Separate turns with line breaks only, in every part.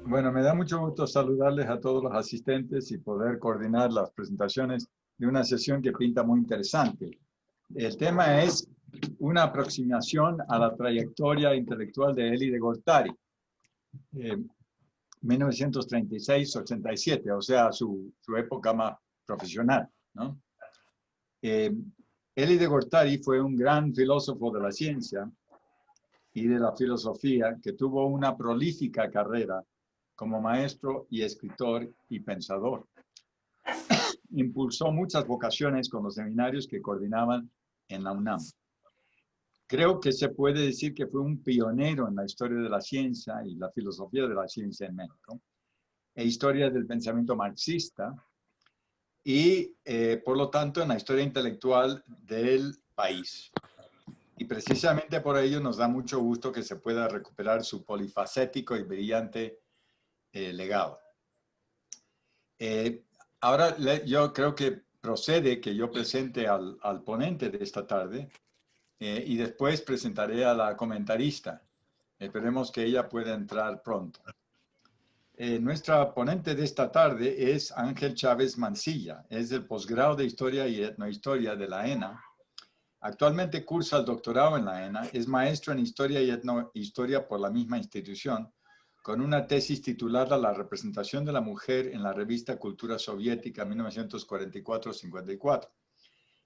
Bueno, me da mucho gusto saludarles a todos los asistentes y poder coordinar las presentaciones de una sesión que pinta muy interesante. El tema es una aproximación a la trayectoria intelectual de Elie de Gortari, 1936-87, o sea, su época más profesional, ¿no? Elie de Gortari fue un gran filósofo de la ciencia y de la filosofía que tuvo una prolífica carrera como maestro y escritor y pensador. Impulsó muchas vocaciones con los seminarios que coordinaban en la UNAM. Creo que se puede decir que fue un pionero en la historia de la ciencia y la filosofía de la ciencia en México, e historia del pensamiento marxista, y por lo tanto en la historia intelectual del país. Y precisamente por ello nos da mucho gusto que se pueda recuperar su polifacético y brillante legado. Ahora yo creo que procede que yo presente al ponente de esta tarde y después presentaré a la comentarista. Esperemos que ella pueda entrar pronto. Nuestra ponente de esta tarde es Ángel Chávez Mancilla. Es del posgrado de Historia y Etnohistoria de la ENA. Actualmente cursa el doctorado en la ENA. Es maestro en Historia y Etnohistoria por la misma institución, con una tesis titulada La representación de la mujer en la revista Cultura Soviética 1944-54.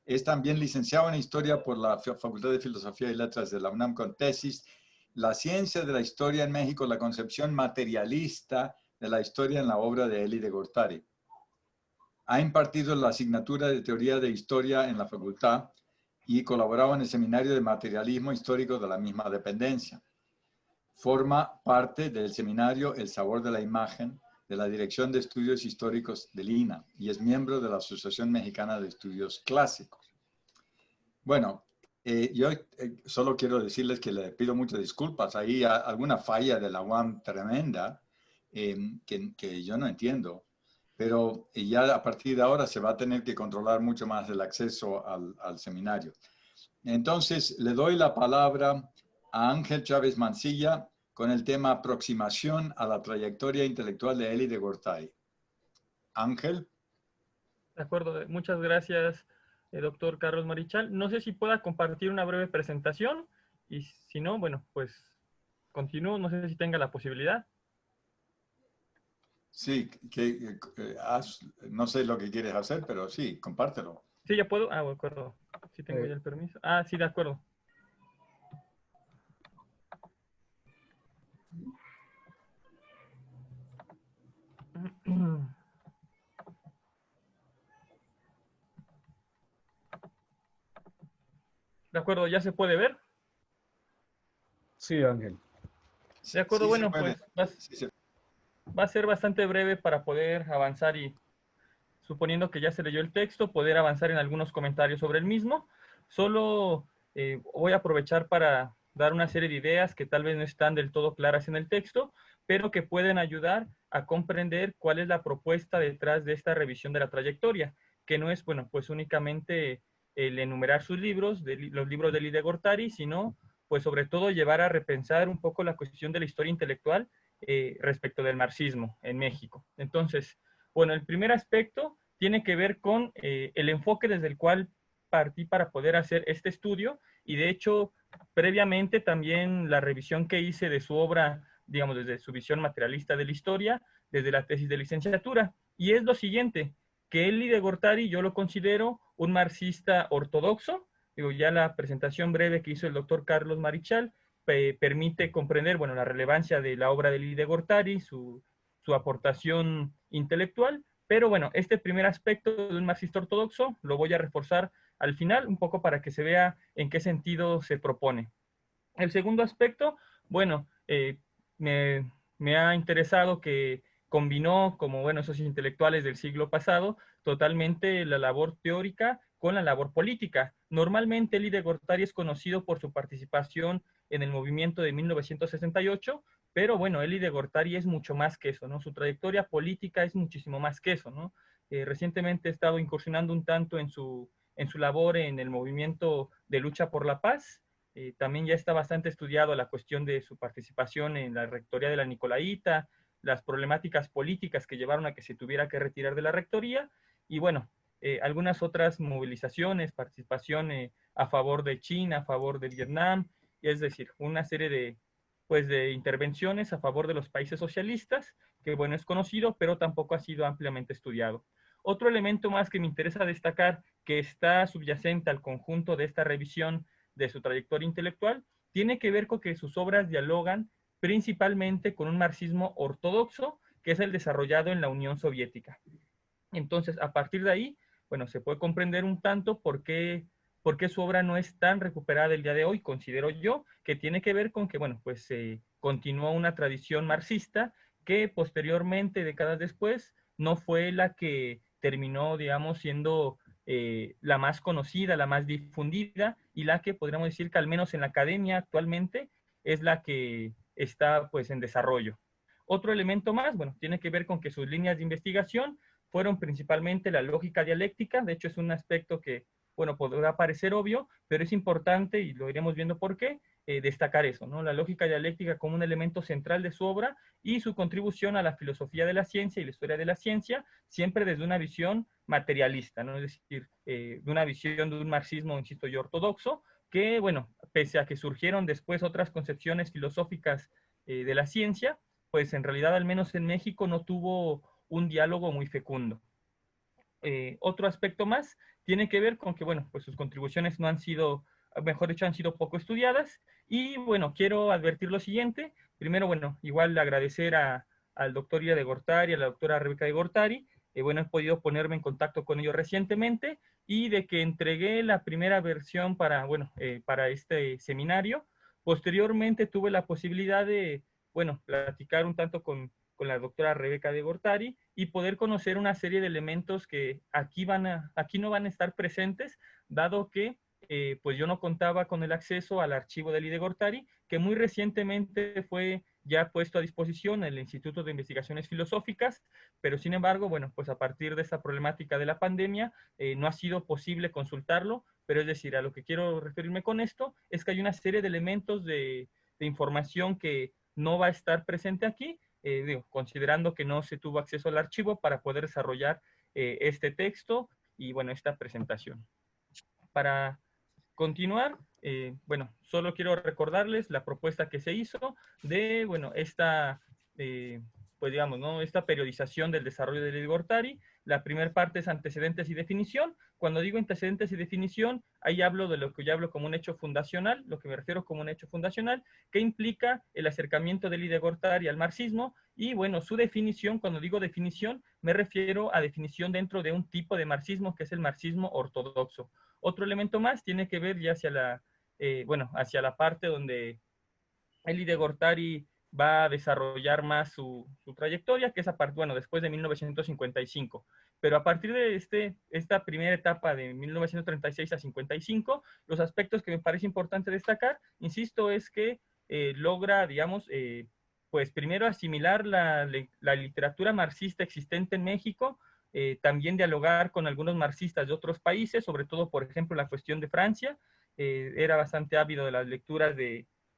Es también licenciado en Historia por la Facultad de Filosofía y Letras de la UNAM con tesis La ciencia de la historia en México, la concepción materialista de la historia en la obra de Elie de Gortari. Ha impartido la asignatura de Teoría de Historia en la facultad y colaborado en el Seminario de Materialismo Histórico de la misma dependencia. Forma parte del seminario El Sabor de la Imagen de la Dirección de Estudios Históricos del INA y es miembro de la Asociación Mexicana de Estudios Clásicos. Bueno, yo solo quiero decirles que le pido muchas disculpas. Hay alguna falla de la UAM tremenda que yo no entiendo, pero ya a partir de ahora se va a tener que controlar mucho más el acceso al seminario. Entonces, le doy la palabra a Ángel Chávez Mancilla con el tema Aproximación a la trayectoria intelectual de Elie de Gortari. Ángel.
De acuerdo, muchas gracias, doctor Carlos Marichal. No sé si pueda compartir una breve presentación y si no, bueno, pues continúo, no sé si tenga la posibilidad.
Sí, no sé lo que quieres hacer, pero sí, compártelo.
Sí, ya puedo. Ah, de acuerdo. Sí tengo ya el permiso. Ah, sí, de acuerdo. De acuerdo, ¿ya se puede ver?
Sí, Ángel.
De acuerdo,
Sí,
bueno, pues va a ser bastante breve para poder avanzar y, suponiendo que ya se leyó el texto, poder avanzar en algunos comentarios sobre el mismo. Solo voy a aprovechar para dar una serie de ideas que tal vez no están del todo claras en el texto, pero que pueden ayudar a comprender cuál es la propuesta detrás de esta revisión de la trayectoria, que no es, bueno, pues únicamente el enumerar sus libros, los libros de Elie de Gortari, sino, pues sobre todo llevar a repensar un poco la cuestión de la historia intelectual respecto del marxismo en México. Entonces, bueno, el primer aspecto tiene que ver con el enfoque desde el cual partí para poder hacer este estudio y de hecho previamente también la revisión que hice de su obra, digamos desde su visión materialista de la historia, desde la tesis de licenciatura, y es lo siguiente, que Elie de Gortari yo lo considero un marxista ortodoxo. Digo, ya la presentación breve que hizo el doctor Carlos Marichal permite comprender, bueno, la relevancia de la obra de Elie de Gortari, su aportación intelectual, pero bueno, este primer aspecto de un marxista ortodoxo lo voy a reforzar al final, un poco para que se vea en qué sentido se propone. El segundo aspecto, bueno, me ha interesado que combinó, como bueno, esos intelectuales del siglo pasado, totalmente la labor teórica con la labor política. Normalmente Elie de Gortari es conocido por su participación en el movimiento de 1968, pero bueno, Elie de Gortari es mucho más que eso, ¿no? Su trayectoria política es muchísimo más que eso, ¿no? Recientemente he estado incursionando un tanto en su labor en el movimiento de lucha por la paz. También ya está bastante estudiado la cuestión de su participación en la rectoría de la Nicolaíta, las problemáticas políticas que llevaron a que se tuviera que retirar de la rectoría y bueno, algunas otras movilizaciones, participación a favor de China, a favor de Vietnam, es decir, una serie de, pues, de intervenciones a favor de los países socialistas, que bueno, es conocido, pero tampoco ha sido ampliamente estudiado. Otro elemento más que me interesa destacar, que está subyacente al conjunto de esta revisión de su trayectoria intelectual, tiene que ver con que sus obras dialogan principalmente con un marxismo ortodoxo, que es el desarrollado en la Unión Soviética. Entonces, a partir de ahí, bueno, se puede comprender un tanto por qué su obra no es tan recuperada el día de hoy, considero yo, que tiene que ver con que, bueno, pues continuó una tradición marxista que posteriormente, décadas después, no fue la que terminó, digamos, siendo la más conocida, la más difundida y la que podríamos decir que al menos en la academia actualmente es la que está pues en desarrollo. Otro elemento más, bueno, tiene que ver con que sus líneas de investigación fueron principalmente la lógica dialéctica, de hecho es un aspecto que, bueno, podrá parecer obvio, pero es importante, y lo iremos viendo por qué, destacar eso, ¿no? La lógica dialéctica como un elemento central de su obra y su contribución a la filosofía de la ciencia y la historia de la ciencia, siempre desde una visión materialista, ¿no? Es decir, de una visión de un marxismo, insisto yo, ortodoxo, que, bueno, pese a que surgieron después otras concepciones filosóficas de la ciencia, pues en realidad, al menos en México, no tuvo un diálogo muy fecundo. Otro aspecto más tiene que ver con que, bueno, pues sus contribuciones no han sido, mejor dicho, han sido poco estudiadas. Y bueno, quiero advertir lo siguiente. Primero, bueno, igual agradecer al doctor Ida de Gortari, a la doctora Rebeca de Gortari. Bueno, he podido ponerme en contacto con ellos recientemente y de que entregué la primera versión para, bueno, para este seminario. Posteriormente tuve la posibilidad de, bueno, platicar un tanto con la doctora Rebeca de Gortari y poder conocer una serie de elementos que aquí no van a estar presentes, dado que pues yo no contaba con el acceso al archivo de Elie de Gortari, que muy recientemente fue ya puesto a disposición en el Instituto de Investigaciones Filosóficas, pero sin embargo, bueno, pues a partir de esta problemática de la pandemia, no ha sido posible consultarlo, pero es decir, a lo que quiero referirme con esto es que hay una serie de elementos de información que no va a estar presente aquí, digo, considerando que no se tuvo acceso al archivo para poder desarrollar este texto y, bueno, esta presentación. Para continuar, bueno, solo quiero recordarles la propuesta que se hizo de, bueno, esta, pues digamos, ¿no? Esta periodización del desarrollo de Elie Gortari. La primera parte es antecedentes y definición. Cuando digo antecedentes y definición, ahí hablo de lo que yo hablo como un hecho fundacional, lo que me refiero como un hecho fundacional, que implica el acercamiento de Elie Gortari al marxismo y, bueno, su definición, cuando digo definición, me refiero a definición dentro de un tipo de marxismo que es el marxismo ortodoxo. Otro elemento más tiene que ver ya hacia la, bueno, hacia la parte donde Elie de Gortari va a desarrollar más su trayectoria, que es a bueno, después de 1955. Pero a partir de esta primera etapa de 1936 a 55, los aspectos que me parece importante destacar, insisto, es que logra, digamos, pues primero asimilar la literatura marxista existente en México, también dialogar con algunos marxistas de otros países, sobre todo, por ejemplo, la cuestión de Francia. Era bastante ávido de las lecturas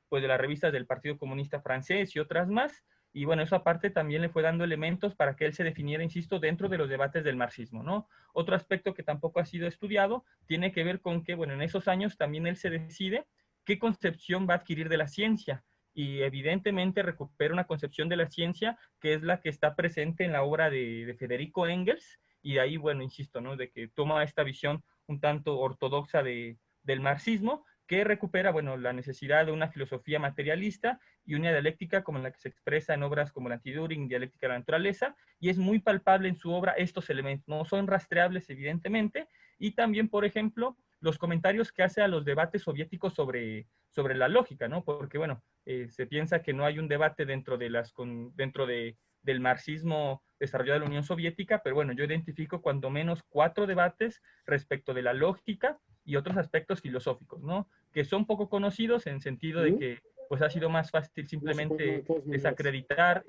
pues, de las revistas del Partido Comunista Francés y otras más. Y bueno, eso aparte también le fue dando elementos para que él se definiera, insisto, dentro de los debates del marxismo, ¿no? Otro aspecto que tampoco ha sido estudiado tiene que ver con que, bueno, en esos años también él se decide qué concepción va a adquirir de la ciencia. Y evidentemente recupera una concepción de la ciencia que es la que está presente en la obra de Federico Engels, y de ahí, bueno, insisto, ¿no? De que toma esta visión un tanto ortodoxa del marxismo, que recupera, bueno, la necesidad de una filosofía materialista y una dialéctica como la que se expresa en obras como la Anti-Düring, Dialéctica de la Naturaleza, y es muy palpable en su obra estos elementos, no son rastreables evidentemente, y también, por ejemplo, los comentarios que hace a los debates soviéticos sobre la lógica, ¿no? Porque, bueno, se piensa que no hay un debate dentro del marxismo desarrollado en la Unión Soviética, pero bueno, yo identifico cuando menos 4 debates respecto de la lógica y otros aspectos filosóficos, ¿no? Que son poco conocidos en sentido de que pues ha sido más fácil simplemente desacreditar,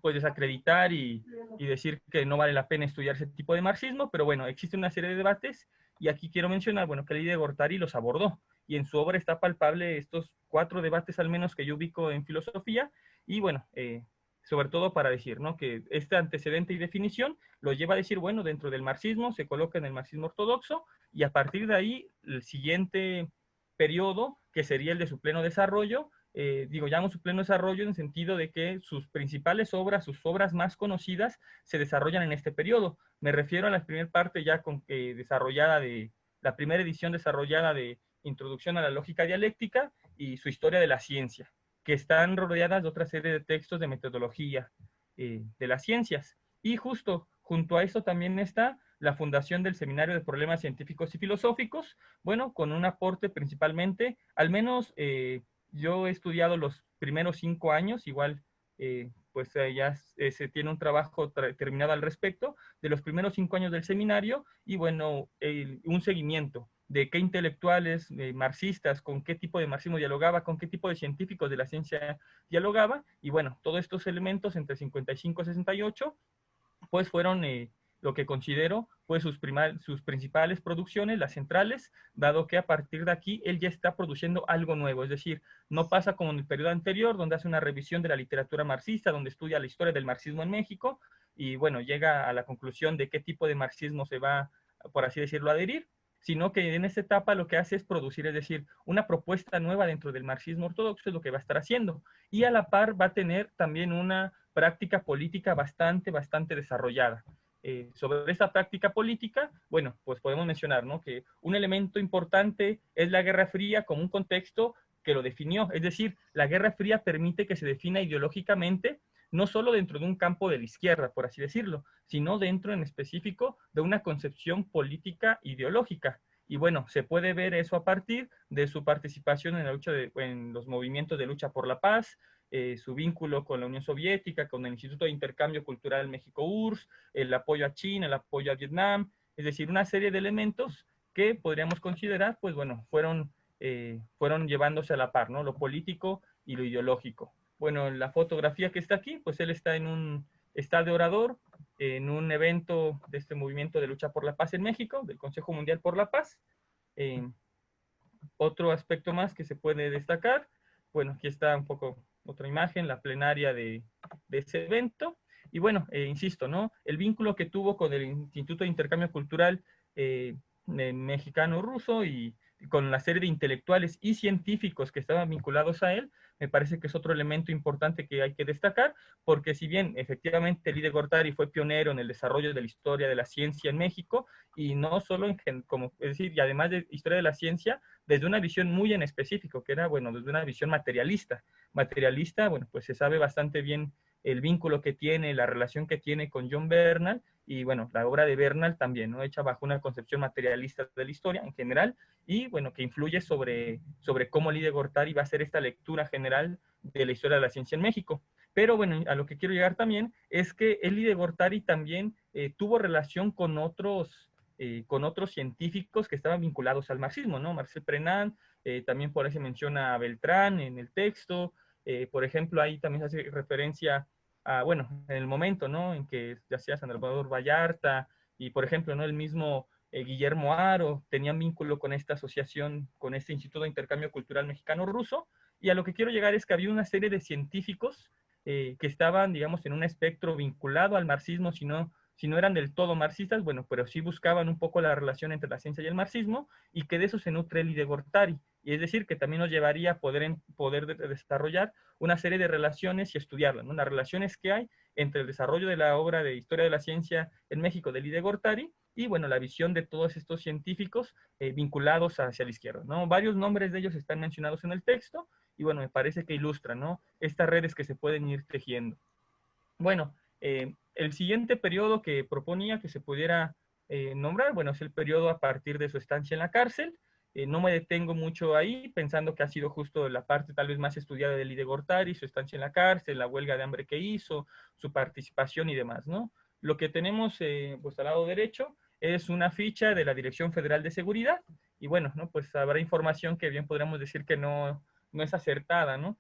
pues desacreditar y decir que no vale la pena estudiar ese tipo de marxismo, pero bueno, existe una serie de debates y aquí quiero mencionar, bueno, que Lídia Gortari los abordó y en su obra está palpable estos 4 debates al menos que yo ubico en filosofía y bueno, sobre todo para decir, ¿no? Que este antecedente y definición lo lleva a decir, bueno, dentro del marxismo se coloca en el marxismo ortodoxo y a partir de ahí el siguiente periodo, que sería el de su pleno desarrollo, llamo su pleno desarrollo en el sentido de que sus principales obras, sus obras más conocidas, se desarrollan en este periodo. Me refiero a la primera parte ya desarrollada la primera edición desarrollada de Introducción a la Lógica Dialéctica y su Historia de la Ciencia, que están rodeadas de otra serie de textos de metodología de las ciencias. Y justo junto a esto también está la fundación del Seminario de Problemas Científicos y Filosóficos, bueno, con un aporte principalmente, al menos yo he estudiado los primeros 5 años, igual ya se tiene un trabajo terminado al respecto, de los primeros 5 años del seminario y bueno, un seguimiento de qué intelectuales marxistas, con qué tipo de marxismo dialogaba, con qué tipo de científicos de la ciencia dialogaba, y bueno, todos estos elementos entre 55 y 68, pues fueron lo que considero pues sus principales producciones, las centrales, dado que a partir de aquí él ya está produciendo algo nuevo, es decir, no pasa como en el periodo anterior, donde hace una revisión de la literatura marxista, donde estudia la historia del marxismo en México, y bueno, llega a la conclusión de qué tipo de marxismo se va, por así decirlo, a adherir, sino que en esta etapa lo que hace es producir, es decir, una propuesta nueva dentro del marxismo ortodoxo es lo que va a estar haciendo. Y a la par va a tener también una práctica política bastante desarrollada. Sobre esta práctica política, bueno, pues podemos mencionar, ¿no? Que un elemento importante es la Guerra Fría como un contexto que lo definió. Es decir, la Guerra Fría permite que se defina ideológicamente no solo dentro de un campo de la izquierda, por así decirlo, sino dentro en específico de una concepción política ideológica. Y bueno, se puede ver eso a partir de su participación en la lucha en los movimientos de lucha por la paz, su vínculo con la Unión Soviética, con el Instituto de Intercambio Cultural México-URSS, el apoyo a China, el apoyo a Vietnam, es decir, una serie de elementos que podríamos considerar, pues bueno, fueron llevándose a la par, ¿no? Lo político y lo ideológico. Bueno, la fotografía que está aquí, pues él está de orador en un evento de este movimiento de lucha por la paz en México, del Consejo Mundial por la Paz. Otro aspecto más que se puede destacar, bueno, aquí está un poco otra imagen, la plenaria de ese evento. Y bueno, insisto, ¿no? El vínculo que tuvo con el Instituto de Intercambio Cultural mexicano-ruso y con la serie de intelectuales y científicos que estaban vinculados a él, me parece que es otro elemento importante que hay que destacar, porque si bien efectivamente Lídia Gortari fue pionero en el desarrollo de la historia de la ciencia en México, y no solo es decir, y además de historia de la ciencia, desde una visión muy en específico, que era, bueno, desde una visión materialista. Materialista, bueno, pues se sabe bastante bien el vínculo que tiene, la relación que tiene con John Bernal, y bueno, la obra de Bernal también, ¿no? Hecha bajo una concepción materialista de la historia en general, y bueno, que influye sobre cómo Lídia Gortari va a hacer esta lectura general de la historia de la ciencia en México. Pero bueno, a lo que quiero llegar también es que Lídia Gortari también tuvo relación con otros científicos que estaban vinculados al marxismo, ¿no? Marcel Prenand, también por ahí se menciona a Beltrán en el texto, por ejemplo, ahí también se hace referencia a, bueno, en el momento, ¿no? En que ya sea San Salvador Vallarta y, por ejemplo, ¿no? El mismo Guillermo Haro tenían vínculo con esta asociación, con este Instituto de Intercambio Cultural Mexicano-Ruso, y a lo que quiero llegar es que había una serie de científicos que estaban, digamos, en un espectro vinculado al marxismo, si no eran del todo marxistas, bueno, pero sí buscaban un poco la relación entre la ciencia y el marxismo, y que de eso se nutre Lídia Gortari. Y es decir, que también nos llevaría a poder desarrollar una serie de relaciones y estudiarlas, ¿no? Las relaciones que hay entre el desarrollo de la obra de Historia de la Ciencia en México de Lídia Gortari y bueno, la visión de todos estos científicos vinculados hacia la izquierda, ¿no? Varios nombres de ellos están mencionados en el texto, y bueno, me parece que ilustran, ¿no?, estas redes que se pueden ir tejiendo. Bueno, el siguiente periodo que proponía que se pudiera nombrar, bueno, es el periodo a partir de su estancia en la cárcel. No me detengo mucho ahí, pensando que ha sido justo la parte tal vez más estudiada de Lide Gortari, su estancia en la cárcel, la huelga de hambre que hizo, su participación y demás, ¿no? Lo que tenemos pues al lado derecho es una ficha de la Dirección Federal de Seguridad, y bueno, ¿no?, pues habrá información que bien podríamos decir que no es acertada, ¿no?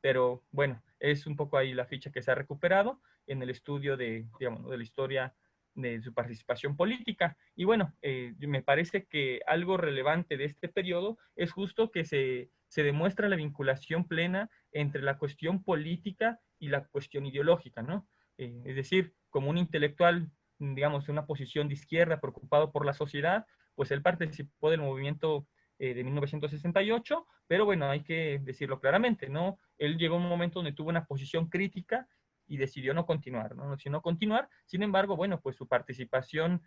Pero bueno, es un poco ahí la ficha que se ha recuperado en el estudio de, digamos, de la historia de su participación política. Y bueno, me parece que algo relevante de este periodo es justo que se demuestra la vinculación plena entre la cuestión política y la cuestión ideológica, ¿no? Es decir, como un intelectual, digamos, de una posición de izquierda preocupado por la sociedad, pues él participó del movimiento de 1968, pero bueno, hay que decirlo claramente, ¿no? Él llegó a un momento donde tuvo una posición crítica y decidió no continuar, ¿no? Decidió no continuar. Sin embargo, bueno, pues su participación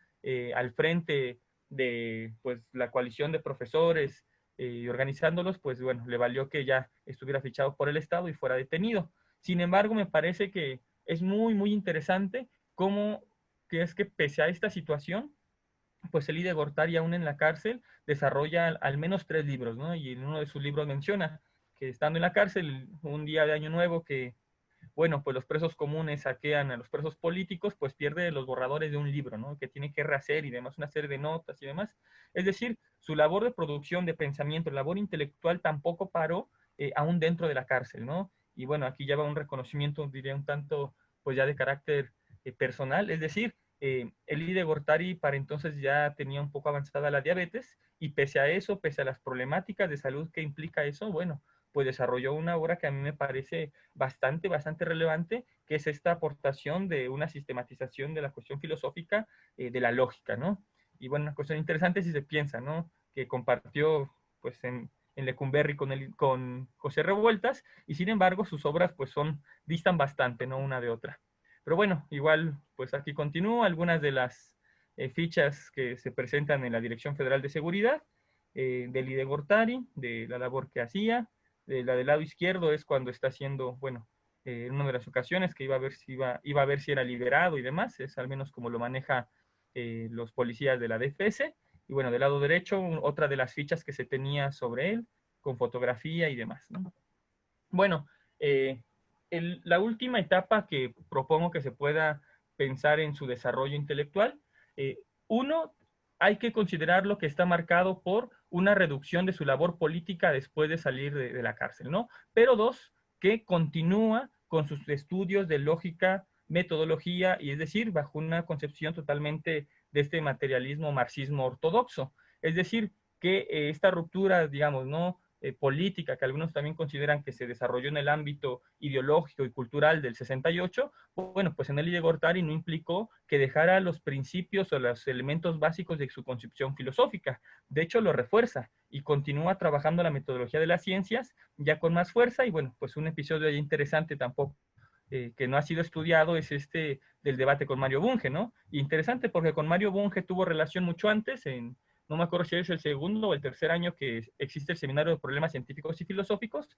al frente de pues, la coalición de profesores y organizándolos, pues bueno, le valió que ya estuviera fichado por el Estado y fuera detenido. Sin embargo, me parece que es muy, muy interesante cómo que es que pese a esta situación, pues Elie de Gortari, aún en la cárcel, desarrolla al menos 3 libros, ¿no? Y en uno de sus libros menciona que estando en la cárcel, un día de Año Nuevo que, bueno, pues los presos comunes saquean a los presos políticos, pues pierde los borradores de un libro, ¿no?, que tiene que rehacer y demás, una serie de notas y demás. Es decir, su labor de producción, de pensamiento, labor intelectual tampoco paró aún dentro de la cárcel, ¿no? Y bueno, aquí ya va un reconocimiento, diría un tanto, pues ya de carácter personal, es decir, Elie de Gortari para entonces ya tenía un poco avanzada la diabetes y pese a eso, pese a las problemáticas de salud que implica eso, bueno, pues desarrolló una obra que a mí me parece bastante, bastante relevante, que es esta aportación de una sistematización de la cuestión filosófica de la lógica, ¿no? Y bueno, una cuestión interesante si se piensa, ¿no?, que compartió pues en Lecumberri con José Revueltas, y sin embargo sus obras pues distan bastante, ¿no?, una de otra. Pero bueno, igual, pues aquí continúo algunas de las fichas que se presentan en la Dirección Federal de Seguridad, de Elie de Gortari, de la labor que hacía. La del lado izquierdo es cuando está haciendo, bueno, en una de las ocasiones que iba a ver si era liberado y demás, es al menos como lo maneja los policías de la DFS. Y bueno, del lado derecho, otra de las fichas que se tenía sobre él, con fotografía y demás, ¿no? Bueno, la última etapa que propongo que se pueda pensar en su desarrollo intelectual, uno, hay que considerar lo que está marcado por una reducción de su labor política después de salir de la cárcel, ¿no? Pero dos, que continúa con sus estudios de lógica, metodología, y es decir, bajo una concepción totalmente de este materialismo marxismo ortodoxo. Es decir, que esta ruptura, digamos, ¿no?, política, que algunos también consideran que se desarrolló en el ámbito ideológico y cultural del 68, bueno, pues en Elie de Gortari no implicó que dejara los principios o los elementos básicos de su concepción filosófica. De hecho, lo refuerza y continúa trabajando la metodología de las ciencias ya con más fuerza. Y bueno, pues un episodio interesante tampoco que no ha sido estudiado es este del debate con Mario Bunge, ¿no? Interesante porque con Mario Bunge tuvo relación mucho antes, no me acuerdo si es el segundo o el tercer año que existe el Seminario de Problemas Científicos y Filosóficos.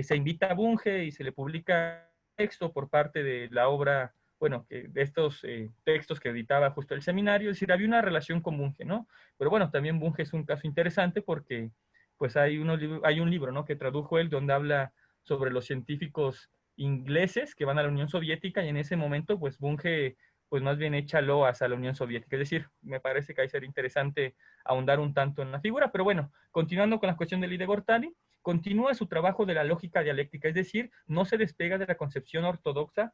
Se invita a Bunge y se le publica texto por parte de la obra, bueno, de estos textos que editaba justo el seminario. Es decir, había una relación con Bunge, ¿no? Pero bueno, también Bunge es un caso interesante porque pues hay un libro, ¿no?, que tradujo él donde habla sobre los científicos ingleses que van a la Unión Soviética, y en ese momento pues Bunge pues más bien echa loas a la Unión Soviética. Es decir, me parece que ahí sería interesante ahondar un tanto en la figura. Pero bueno, continuando con la cuestión de Elie de Gortari, continúa su trabajo de la lógica dialéctica, es decir, no se despega de la concepción ortodoxa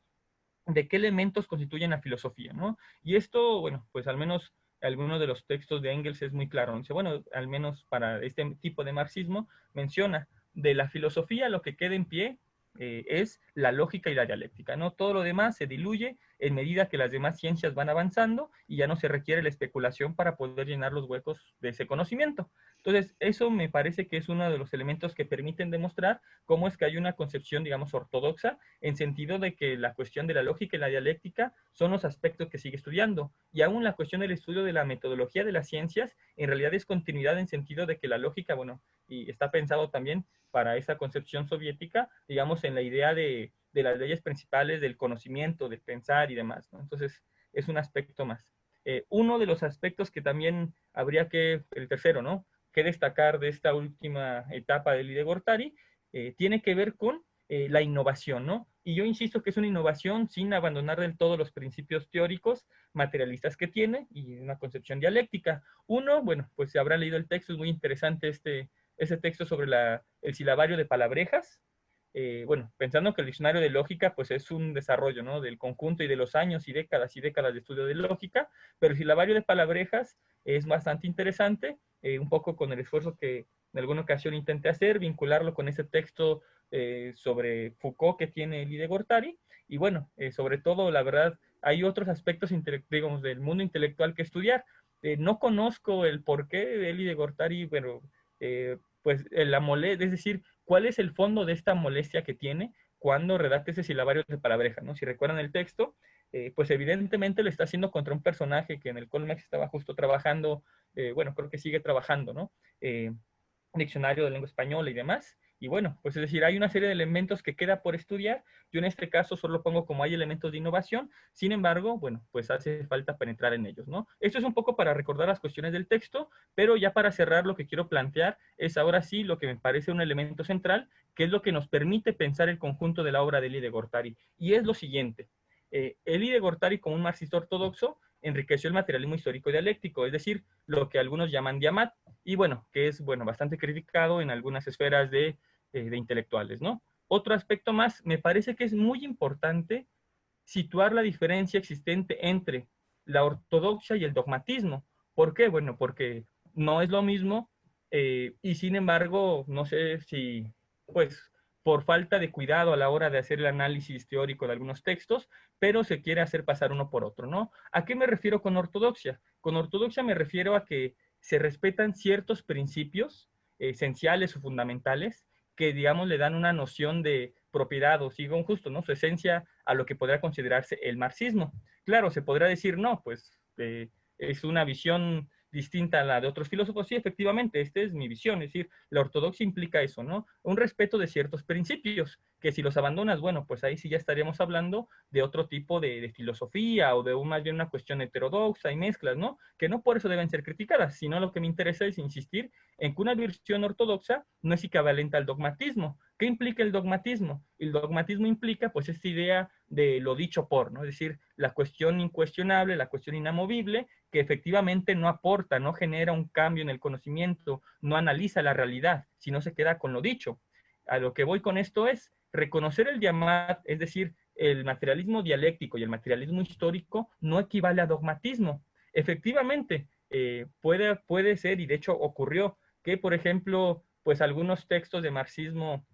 de qué elementos constituyen la filosofía, ¿no? Y esto, bueno, pues al menos algunos de los textos de Engels es muy claro. Dice, bueno, al menos para este tipo de marxismo, menciona de la filosofía lo que queda en pie es la lógica y la dialéctica, ¿no? Todo lo demás se diluye en medida que las demás ciencias van avanzando y ya no se requiere la especulación para poder llenar los huecos de ese conocimiento. Entonces, eso me parece que es uno de los elementos que permiten demostrar cómo es que hay una concepción, digamos, ortodoxa, en sentido de que la cuestión de la lógica y la dialéctica son los aspectos que sigue estudiando. Y aún la cuestión del estudio de la metodología de las ciencias, en realidad es continuidad en sentido de que la lógica, bueno, y está pensado también para esa concepción soviética, digamos, en la idea de las leyes principales del conocimiento, del pensar y demás, ¿no? Entonces, es un aspecto más. Uno de los aspectos que también habría que, el tercero, ¿no?, que destacar de esta última etapa del Ide-Gortari, tiene que ver con la innovación, ¿no? Y yo insisto que es una innovación sin abandonar del todo los principios teóricos materialistas que tiene y una concepción dialéctica. Uno, bueno, pues si habrán leído el texto, es muy interesante ese texto sobre el silabario de palabrejas. Bueno, pensando que el diccionario de lógica pues es un desarrollo, ¿no?, del conjunto y de los años y décadas de estudio de lógica, pero el silabario de palabrejas es bastante interesante, un poco con el esfuerzo que en alguna ocasión intenté hacer, vincularlo con ese texto sobre Foucault que tiene el Ide-Gortari, y bueno, sobre todo, la verdad, hay otros aspectos, digamos, del mundo intelectual que estudiar. No conozco el porqué de Ide-Gortari, pero pues la molestia, es decir, cuál es el fondo de esta molestia que tiene cuando redacta ese silabario de palabreja, ¿no? Si recuerdan el texto, pues evidentemente lo está haciendo contra un personaje que en el Colmex estaba justo trabajando, bueno, creo que sigue trabajando, ¿no? Diccionario de lengua española y demás. Y bueno, pues es decir, hay una serie de elementos que queda por estudiar. Yo en este caso solo pongo como hay elementos de innovación. Sin embargo, bueno, pues hace falta penetrar en ellos, ¿no? Esto es un poco para recordar las cuestiones del texto, pero ya para cerrar lo que quiero plantear es ahora sí lo que me parece un elemento central, que es lo que nos permite pensar el conjunto de la obra de Ide-Gortari. Y es lo siguiente. El Ide-Gortari, como un marxista ortodoxo, enriqueció el materialismo histórico dialéctico, es decir, lo que algunos llaman diamat, y bueno, que es, bueno, bastante criticado en algunas esferas de intelectuales, ¿no? Otro aspecto más, me parece que es muy importante situar la diferencia existente entre la ortodoxia y el dogmatismo. ¿Por qué? Bueno, porque no es lo mismo y sin embargo, no sé si, pues, por falta de cuidado a la hora de hacer el análisis teórico de algunos textos, pero se quiere hacer pasar uno por otro, ¿no? ¿A qué me refiero con ortodoxia? Con ortodoxia me refiero a que se respetan ciertos principios esenciales o fundamentales que, digamos, le dan una noción de propiedad o sigo un justo, ¿no?, su esencia a lo que podrá considerarse el marxismo. Claro, se podrá decir, no, pues es una visión distinta a la de otros filósofos. Sí, efectivamente, esta es mi visión, es decir, la ortodoxia implica eso, ¿no? Un respeto de ciertos principios, que si los abandonas, bueno, pues ahí sí ya estaríamos hablando de otro tipo de filosofía o de más bien una cuestión heterodoxa y mezclas, ¿no? Que no por eso deben ser criticadas, sino lo que me interesa es insistir en que una visión ortodoxa no es equivalente al dogmatismo. ¿Qué implica el dogmatismo? El dogmatismo implica pues esta idea de lo dicho por, ¿no? Es decir, la cuestión incuestionable, la cuestión inamovible, que efectivamente no aporta, no genera un cambio en el conocimiento, no analiza la realidad, sino se queda con lo dicho. A lo que voy con esto es reconocer el diamat, es decir, el materialismo dialéctico y el materialismo histórico no equivale a dogmatismo. Efectivamente, puede ser, y de hecho ocurrió, que por ejemplo, pues algunos textos de marxismo,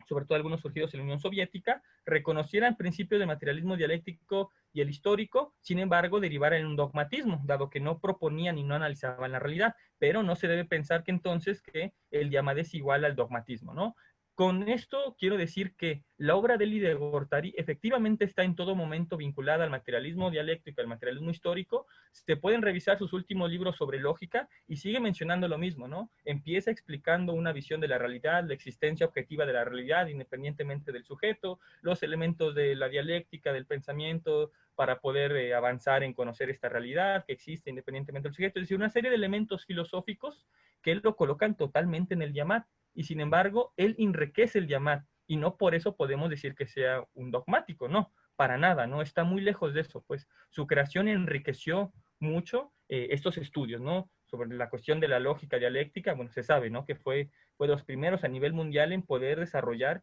sobre todo algunos surgidos en la Unión Soviética, reconocieran principios de materialismo dialéctico y el histórico, sin embargo, derivaran en un dogmatismo, dado que no proponían y no analizaban la realidad, pero no se debe pensar que entonces que el llamado es igual al dogmatismo, ¿no? Con esto quiero decir que la obra de Ide-Gortari efectivamente está en todo momento vinculada al materialismo dialéctico, al materialismo histórico. Se pueden revisar sus últimos libros sobre lógica y sigue mencionando lo mismo, ¿no? Empieza explicando una visión de la realidad, la existencia objetiva de la realidad independientemente del sujeto, los elementos de la dialéctica, del pensamiento, para poder avanzar en conocer esta realidad que existe independientemente del sujeto. Es decir, una serie de elementos filosóficos que lo colocan totalmente en el Yamat. Y sin embargo, él enriquece el Yamat, y no por eso podemos decir que sea un dogmático, no, para nada, no, está muy lejos de eso, pues su creación enriqueció mucho estos estudios, ¿no? Sobre la cuestión de la lógica dialéctica, bueno, se sabe, ¿no?, que fue de los primeros a nivel mundial en poder desarrollar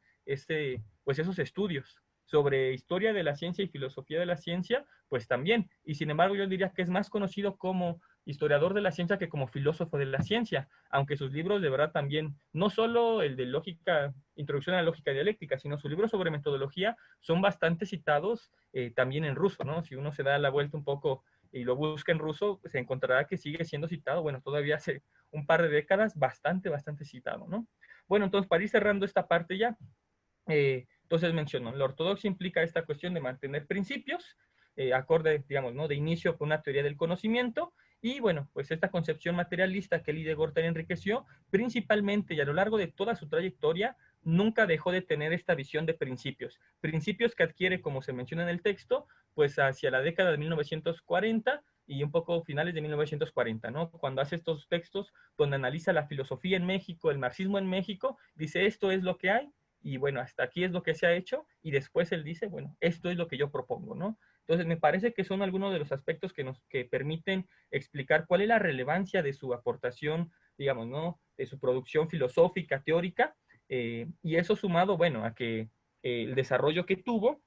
pues esos estudios. Sobre historia de la ciencia y filosofía de la ciencia, pues también, y sin embargo yo diría que es más conocido como historiador de la ciencia que como filósofo de la ciencia, aunque sus libros de verdad también, no solo el de lógica, introducción a la lógica dialéctica, sino sus libros sobre metodología son bastante citados también en ruso, ¿no? Si uno se da la vuelta un poco y lo busca en ruso, se encontrará que sigue siendo citado, bueno, todavía hace un par de décadas, bastante citado, ¿no? Bueno, entonces para ir cerrando esta parte ya, entonces menciono, la ortodoxia implica esta cuestión de mantener principios, acorde, digamos, ¿no? De inicio con una teoría del conocimiento, y bueno, pues esta concepción materialista que Lie de Gortari enriqueció, principalmente y a lo largo de toda su trayectoria, nunca dejó de tener esta visión de principios. Principios que adquiere, como se menciona en el texto, pues hacia la década de 1940 y un poco finales de 1940, ¿no? Cuando hace estos textos donde analiza la filosofía en México, el marxismo en México, dice esto es lo que hay, y bueno, hasta aquí es lo que se ha hecho, y después él dice, bueno, esto es lo que yo propongo, ¿no? Entonces, me parece que son algunos de los aspectos que permiten explicar cuál es la relevancia de su aportación, digamos, ¿no? De su producción filosófica, teórica, y eso sumado, bueno, a que el desarrollo que tuvo,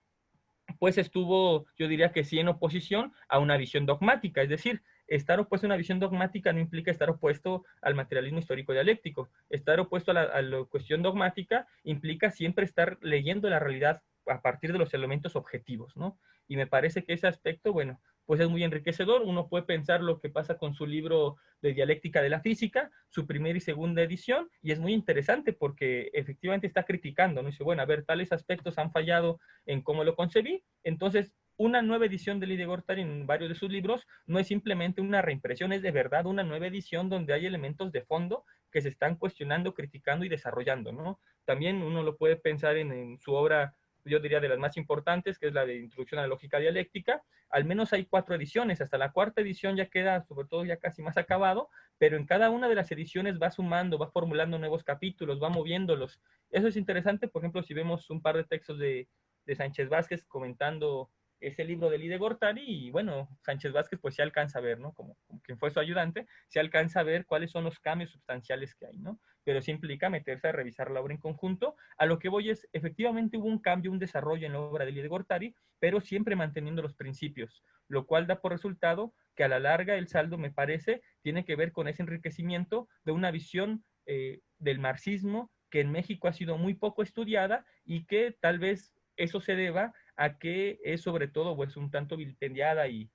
pues estuvo, yo diría que sí, en oposición a una visión dogmática. Es decir, estar opuesto a una visión dogmática no implica estar opuesto al materialismo histórico dialéctico. Estar opuesto a la cuestión dogmática implica siempre estar leyendo la realidad a partir de los elementos objetivos, ¿no? Y me parece que ese aspecto, bueno, pues es muy enriquecedor. Uno puede pensar lo que pasa con su libro de dialéctica de la física, su primera y segunda edición, y es muy interesante porque efectivamente está criticando, ¿no? Dice, bueno, a ver, tales aspectos han fallado en cómo lo concebí. Entonces, una nueva edición de Lie de Gortari en varios de sus libros no es simplemente una reimpresión, es de verdad una nueva edición donde hay elementos de fondo que se están cuestionando, criticando y desarrollando, ¿no? También uno lo puede pensar en su obra, yo diría de las más importantes, que es la de Introducción a la Lógica Dialéctica. Al menos hay 4 ediciones, hasta la cuarta edición ya queda, sobre todo, ya casi más acabado, pero en cada una de las ediciones va sumando, va formulando nuevos capítulos, va moviéndolos. Eso es interesante, por ejemplo, si vemos un par de textos de Sánchez Vázquez comentando ese libro de Lie de Gortari, y bueno, Sánchez Vázquez pues se alcanza a ver, ¿no? Como quien fue su ayudante, se alcanza a ver cuáles son los cambios sustanciales que hay, ¿no? Pero sí implica meterse a revisar la obra en conjunto. A lo que voy es, efectivamente hubo un cambio, un desarrollo en la obra de Lie de Gortari, pero siempre manteniendo los principios, lo cual da por resultado que a la larga el saldo, me parece, tiene que ver con ese enriquecimiento de una visión del marxismo que en México ha sido muy poco estudiada y que tal vez eso se deba a que es sobre todo pues un tanto vilipendiada y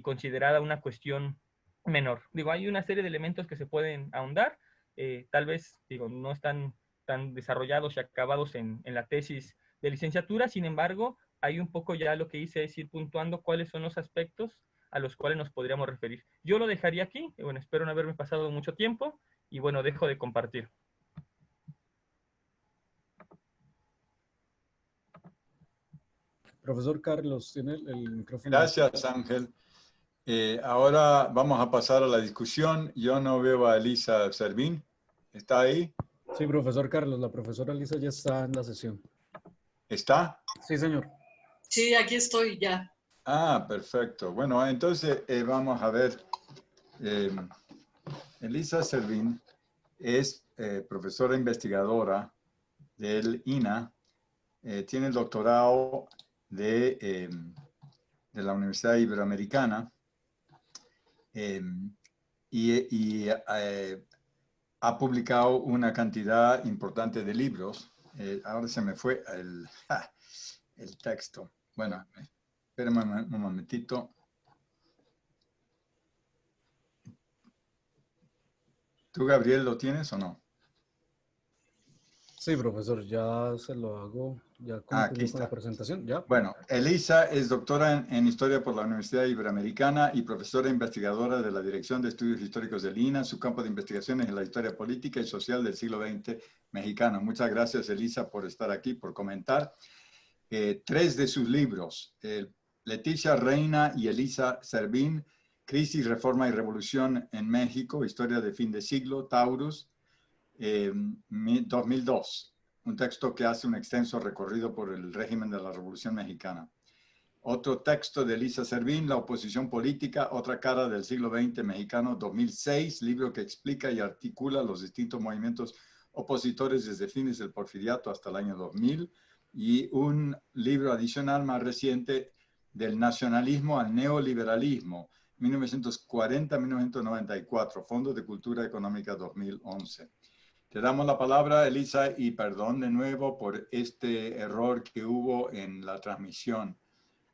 considerada una cuestión menor. Digo, hay una serie de elementos que se pueden ahondar, tal vez, digo, no están tan desarrollados y acabados en la tesis de licenciatura, sin embargo, hay un poco ya lo que hice es ir puntuando cuáles son los aspectos a los cuales nos podríamos referir. Yo lo dejaría aquí, bueno, espero no haberme pasado mucho tiempo, y bueno, dejo de compartir.
Profesor Carlos, tiene el micrófono.
Gracias, Ángel. Ahora vamos a pasar a la discusión. Yo no veo a Elisa Servín. ¿Está ahí?
Sí, profesor Carlos, la profesora Lisa ya está en la sesión.
¿Está?
Sí, señor.
Sí, aquí estoy ya.
Ah, perfecto. Bueno, entonces vamos a ver. Elisa Servín es profesora investigadora del INA. Tiene el doctorado de la Universidad Iberoamericana y ha publicado una cantidad importante de libros. Ahora se me fue el texto. Bueno, espérame un momentito. ¿Tú, Gabriel, lo tienes o no?
Sí, profesor, ya se lo hago. Ya
Aquí
concluyó con la
está.
presentación. ¿Ya?
Bueno, Elisa es doctora en Historia por la Universidad Iberoamericana y profesora investigadora de la Dirección de Estudios Históricos del INA. Su campo de investigación es en la historia política y social del siglo XX mexicano. Muchas gracias, Elisa, por estar aquí, por comentar. 3 de sus libros, Leticia Reina y Elisa Servín, Crisis, Reforma y Revolución en México, Historia de Fin de Siglo, Taurus, 2002. Un texto que hace un extenso recorrido por el régimen de la Revolución Mexicana. Otro texto de Elisa Servín, La oposición política, otra cara del siglo XX mexicano, 2006, libro que explica y articula los distintos movimientos opositores desde fines del porfiriato hasta el año 2000, y un libro adicional más reciente, Del nacionalismo al neoliberalismo, 1940-1994, Fondo de Cultura Económica 2011. Te damos la palabra, Elisa, y perdón de nuevo por este error que hubo en la transmisión,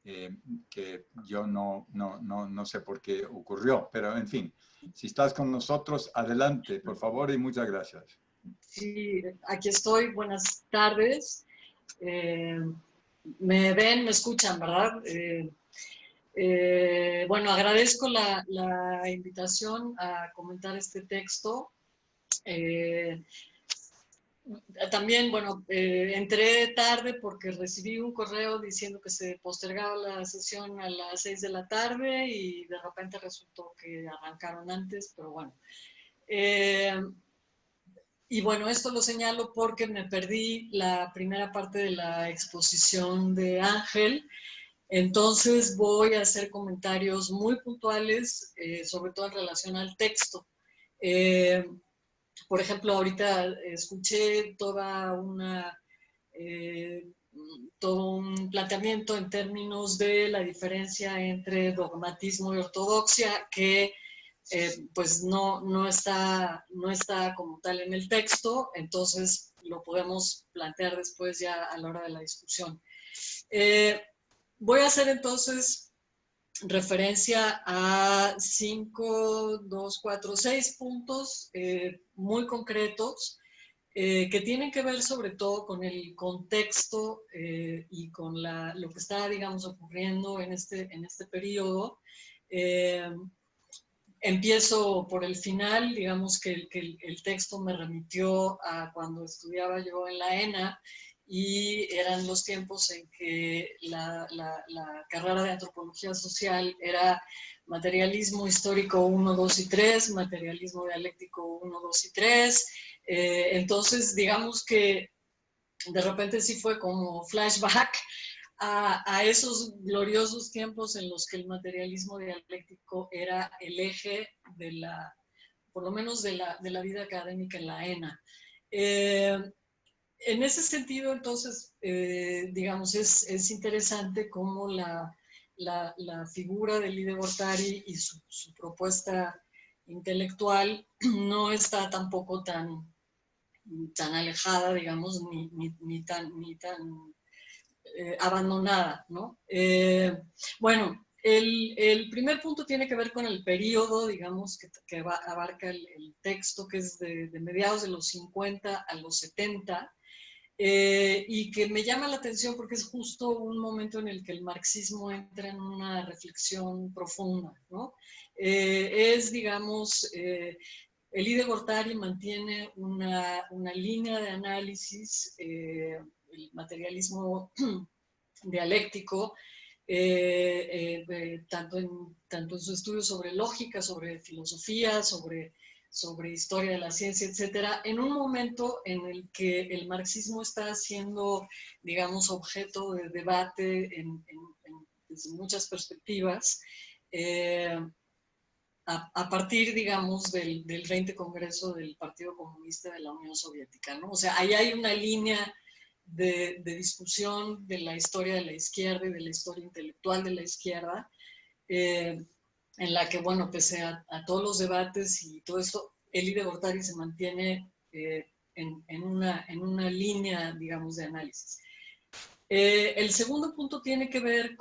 que yo no sé por qué ocurrió, pero en fin, si estás con nosotros, adelante, por favor, y muchas gracias.
Sí, aquí estoy. Buenas tardes. Me ven, me escuchan, ¿verdad? Bueno, agradezco la invitación a comentar este texto. También, bueno, entré tarde porque recibí un correo diciendo que se postergaba la sesión a las 6 de la tarde y de repente resultó que arrancaron antes, pero bueno. Y bueno, esto lo señalo porque me perdí la primera parte de la exposición de Ángel. Entonces voy a hacer comentarios muy puntuales, sobre todo en relación al texto. Por ejemplo, ahorita escuché todo un planteamiento en términos de la diferencia entre dogmatismo y ortodoxia que pues no está como tal en el texto, entonces lo podemos plantear después ya a la hora de la discusión. Voy a hacer entonces referencia a 5, 2, 4, 6 puntos muy concretos que tienen que ver sobre todo con el contexto y con lo que está, digamos, ocurriendo en este periodo. Empiezo por el final, digamos que el texto me remitió a cuando estudiaba yo en la ENA y eran los tiempos en que la carrera de antropología social era materialismo histórico 1, 2 y 3, materialismo dialéctico 1, 2 y 3. Entonces, digamos que de repente sí fue como flashback a esos gloriosos tiempos en los que el materialismo dialéctico era el eje por lo menos de la vida académica en la ENA. En ese sentido, entonces, digamos, es interesante cómo la figura de Lide Gortari y su propuesta intelectual no está tampoco tan alejada, digamos, ni tan abandonada, ¿no? Bueno, el primer punto tiene que ver con el periodo, digamos, que abarca el texto, que es de mediados de los 50 a los 70, y que me llama la atención porque es justo un momento en el que el marxismo entra en una reflexión profunda, ¿no? Es, digamos, Elide Gortari mantiene una línea de análisis, el materialismo dialéctico, tanto en su estudio sobre lógica, sobre filosofía, sobre historia de la ciencia, etcétera, en un momento en el que el marxismo está siendo, digamos, objeto de debate desde muchas perspectivas, a partir, digamos, del 20 Congreso del Partido Comunista de la Unión Soviética, ¿no? O sea, ahí hay una línea de discusión de la historia de la izquierda y de la historia intelectual de la izquierda, en la que, bueno, pese a todos los debates y todo esto, Elide Gortari se mantiene en una línea, digamos, de análisis. El segundo punto tiene que ver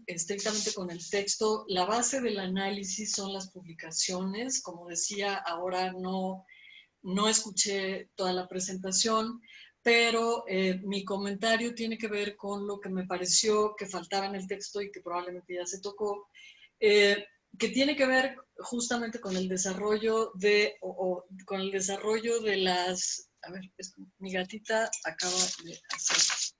estrictamente con el texto. La base del análisis son las publicaciones. Como decía, ahora no escuché toda la presentación, pero mi comentario tiene que ver con lo que me pareció que faltaba en el texto y que probablemente ya se tocó, que tiene que ver justamente con el desarrollo con el desarrollo de las... A ver, mi gatita acaba de hacer...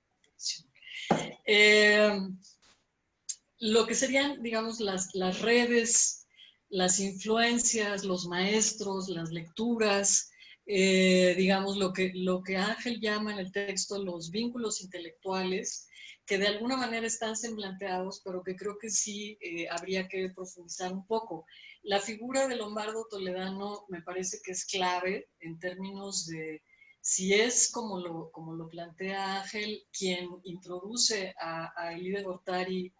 lo que serían, digamos, las redes, las influencias, los maestros, las lecturas, digamos, lo que Ángel llama en el texto los vínculos intelectuales, que de alguna manera están semblanteados, pero que creo que sí habría que profundizar un poco. La figura de Lombardo Toledano me parece que es clave en términos de si es como lo plantea Ángel, quien introduce a Elide Gortari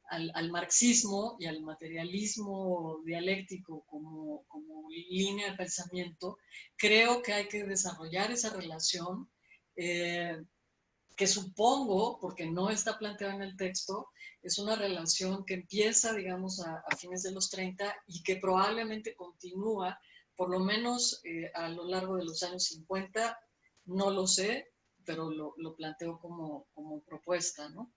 al marxismo y al materialismo dialéctico como línea de pensamiento, creo que hay que desarrollar esa relación que supongo, porque no está planteada en el texto, es una relación que empieza, digamos, a fines de los 30 y que probablemente continúa, por lo menos a lo largo de los años 50, no lo sé, pero lo planteo como propuesta, ¿no?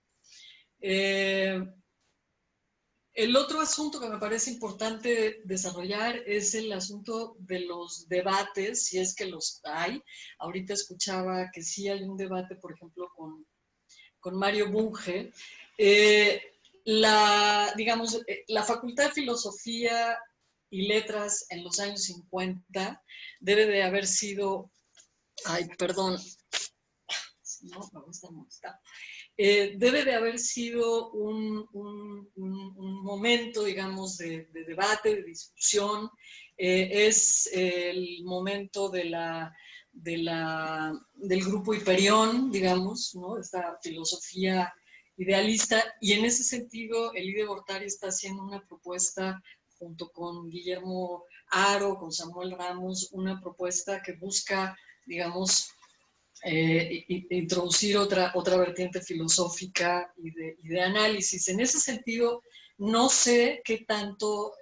El otro asunto que me parece importante desarrollar es el asunto de los debates, si es que los hay. Ahorita escuchaba que sí hay un debate, por ejemplo, con Mario Bunge. Digamos, la Facultad de Filosofía y Letras en los años 50 debe de haber sido, ay, perdón, no, me gusta molestar. Debe de haber sido un momento, digamos, de debate, de discusión. Es el momento del grupo Hiperión, digamos, ¿no? Esta filosofía idealista, y en ese sentido Elide Gortari está haciendo una propuesta junto con Guillermo Haro, con Samuel Ramos, una propuesta que busca, digamos, introducir otra vertiente filosófica y de análisis. En ese sentido, no sé qué tanto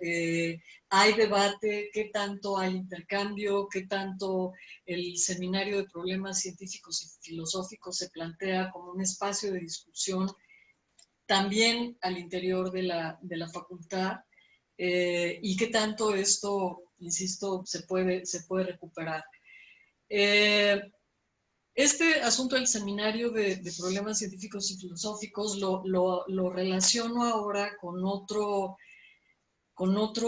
hay debate, qué tanto hay intercambio, qué tanto el Seminario de Problemas Científicos y Filosóficos se plantea como un espacio de discusión también al interior de la facultad, y qué tanto esto, insisto, se puede recuperar. Este asunto del Seminario de Problemas Científicos y Filosóficos lo relaciono ahora con otro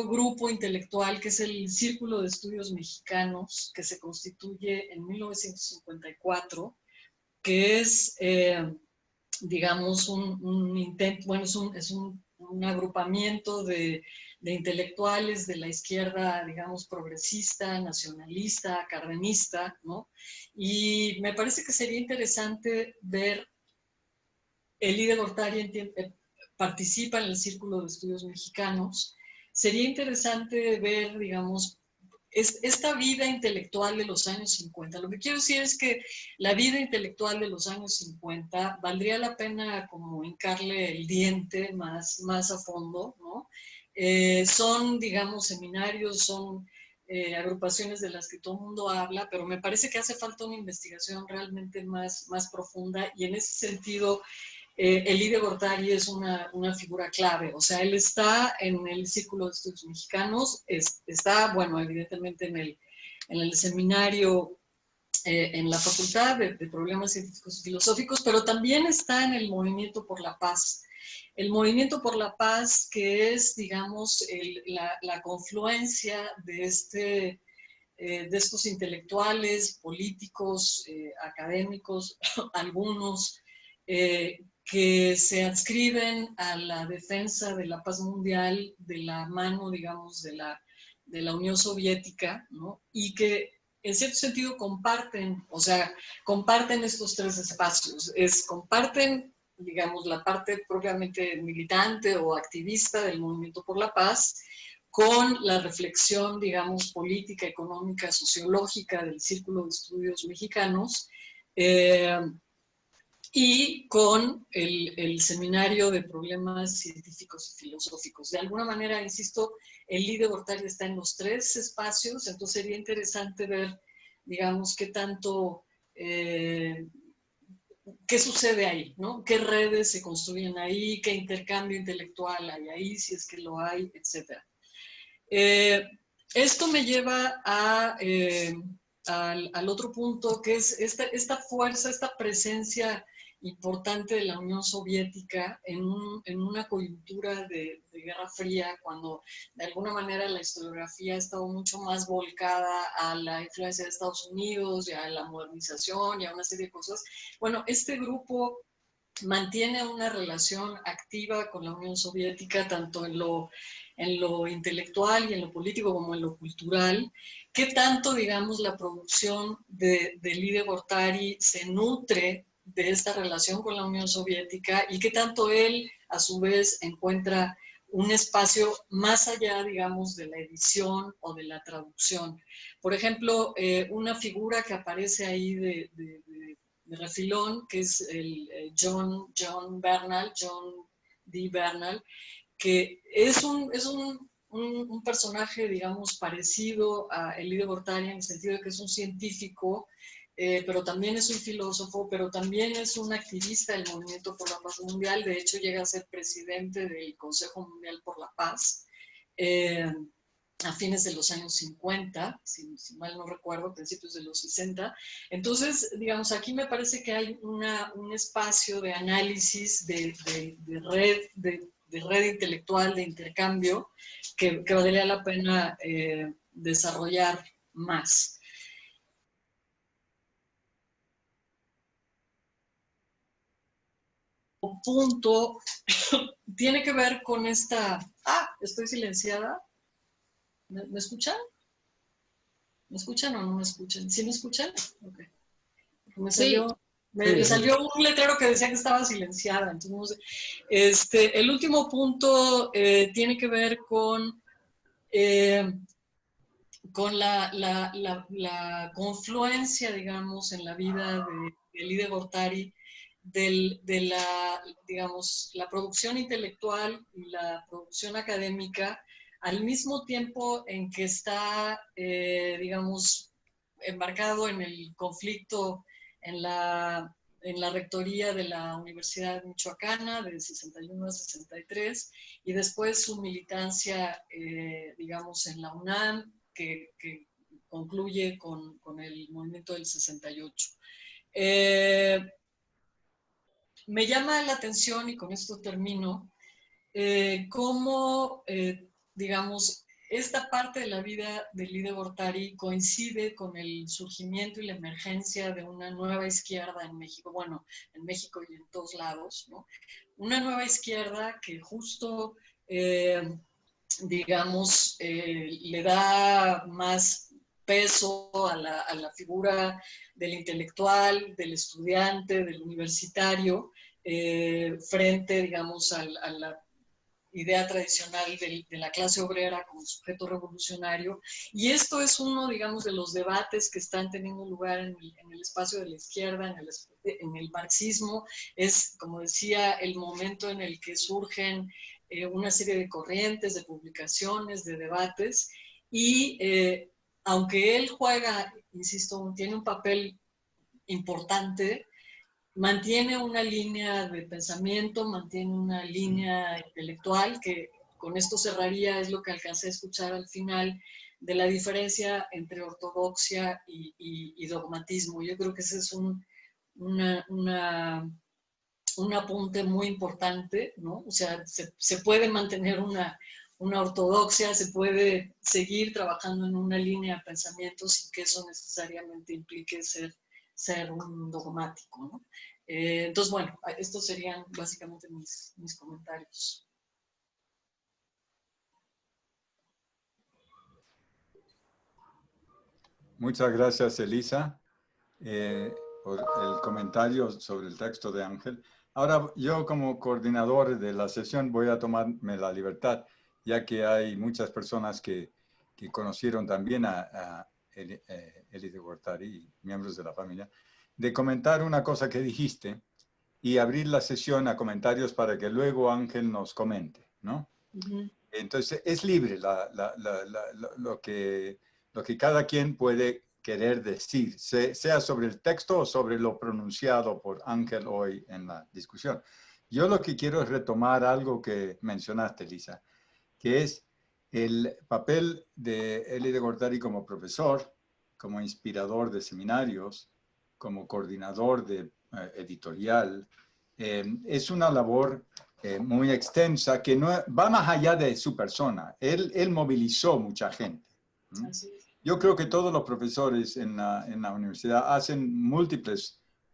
grupo intelectual, que es el Círculo de Estudios Mexicanos, que se constituye en 1954, que es, digamos, un intento, bueno, es un agrupamiento de intelectuales de la izquierda, digamos, progresista, nacionalista, cardenista, ¿no? Y me parece que sería interesante ver, Elide Gortari participa en el Círculo de Estudios Mexicanos, sería interesante ver, digamos, esta vida intelectual de los años 50. Lo que quiero decir es que la vida intelectual de los años 50 valdría la pena como hincarle el diente más a fondo, ¿no? Son, digamos, seminarios, son agrupaciones de las que todo el mundo habla, pero me parece que hace falta una investigación realmente más profunda, y en ese sentido Elide Gortari es una figura clave. O sea, él está en el Círculo de Estudios Mexicanos, está, bueno, evidentemente en el seminario, en la Facultad de Problemas Científicos y Filosóficos, pero también está en el Movimiento por la Paz. El Movimiento por la Paz, que es, digamos, la confluencia de estos intelectuales, políticos, académicos, algunos, que se adscriben a la defensa de la paz mundial de la mano, digamos, de la Unión Soviética, ¿no? Y que en cierto sentido comparten estos tres espacios. Comparten, digamos, la parte propiamente militante o activista del Movimiento por la Paz con la reflexión, digamos, política, económica, sociológica del Círculo de Estudios Mexicanos, y con el Seminario de Problemas Científicos y Filosóficos. De alguna manera, insisto, Elide Gortari está en los tres espacios, entonces sería interesante ver, digamos, qué tanto, qué sucede ahí, ¿no? ¿Qué redes se construyen ahí? ¿Qué intercambio intelectual hay ahí? Si es que lo hay, etc. Esto me lleva al otro punto, que es esta fuerza, esta presencia importante de la Unión Soviética en una coyuntura de Guerra Fría, cuando de alguna manera la historiografía ha estado mucho más volcada a la influencia de Estados Unidos y a la modernización y a una serie de cosas. Bueno, este grupo mantiene una relación activa con la Unión Soviética, tanto en lo intelectual y en lo político como en lo cultural. ¿Qué tanto, digamos, la producción de Elide Gortari se nutre de esta relación con la Unión Soviética y qué tanto él, a su vez, encuentra un espacio más allá, digamos, de la edición o de la traducción. Por ejemplo, una figura que aparece ahí de refilón, que es el John D. Bernal, que es un personaje, digamos, parecido a Elie Gortari en el sentido de que es un científico, pero también es un filósofo, pero también es un activista del Movimiento por la Paz Mundial. De hecho, llega a ser presidente del Consejo Mundial por la Paz a fines de los años 50, si mal no recuerdo, principios de los 60. Entonces, digamos, aquí me parece que hay un espacio de análisis, de red intelectual, de intercambio, que valdría la pena desarrollar más. Punto tiene que ver con esta... estoy silenciada. ¿Me escuchan? ¿Me escuchan o no me escuchan? ¿Sí me escuchan? Okay. Me salió, me salió un letrero que decía que estaba silenciada. Entonces, no sé. El último punto tiene que ver con la confluencia, digamos, en la vida de Elie Gortari de la producción intelectual y la producción académica, al mismo tiempo en que está, digamos, embarcado en el conflicto en la rectoría de la Universidad Michoacana de 61 a 63, y después su militancia, digamos, en la UNAM, que concluye con el movimiento del 68. Me llama la atención, y con esto termino, cómo, digamos, esta parte de la vida de Elie Gortari coincide con el surgimiento y la emergencia de una nueva izquierda en México, bueno, en México y en todos lados, ¿no? Una nueva izquierda que justo, digamos, le da más peso a la figura del intelectual, del estudiante, del universitario, frente, digamos, a la idea tradicional de la clase obrera como sujeto revolucionario. Y esto es uno, digamos, de los debates que están teniendo lugar en el espacio de la izquierda, en el marxismo. Es, como decía, el momento en el que surgen una serie de corrientes, de publicaciones, de debates, y aunque él juega, insisto, tiene un papel importante, mantiene una línea de pensamiento, mantiene una línea intelectual, que con esto cerraría, es lo que alcancé a escuchar al final, de la diferencia entre ortodoxia y dogmatismo. Yo creo que ese es un apunte muy importante, ¿no? O sea, se puede mantener una ortodoxia, se puede seguir trabajando en una línea de pensamiento sin que eso necesariamente implique ser un dogmático, ¿no? Entonces, bueno, estos serían básicamente mis comentarios.
Muchas gracias, Elisa, por el comentario sobre el texto de Ángel. Ahora, yo como coordinador de la sesión voy a tomarme la libertad, ya que hay muchas personas que conocieron también a Elie Gortari y miembros de la familia, de comentar una cosa que dijiste y abrir la sesión a comentarios para que luego Ángel nos comente, ¿no? Uh-huh. Entonces, es libre lo que cada quien puede querer decir, sea sobre el texto o sobre lo pronunciado por Ángel hoy en la discusión. Yo lo que quiero es retomar algo que mencionaste, Lisa, que es el papel de Elie Gortari como profesor, como inspirador de seminarios, como coordinador de editorial. Es una labor muy extensa que no va más allá de su persona. Él movilizó mucha gente. Yo creo que todos los profesores en la universidad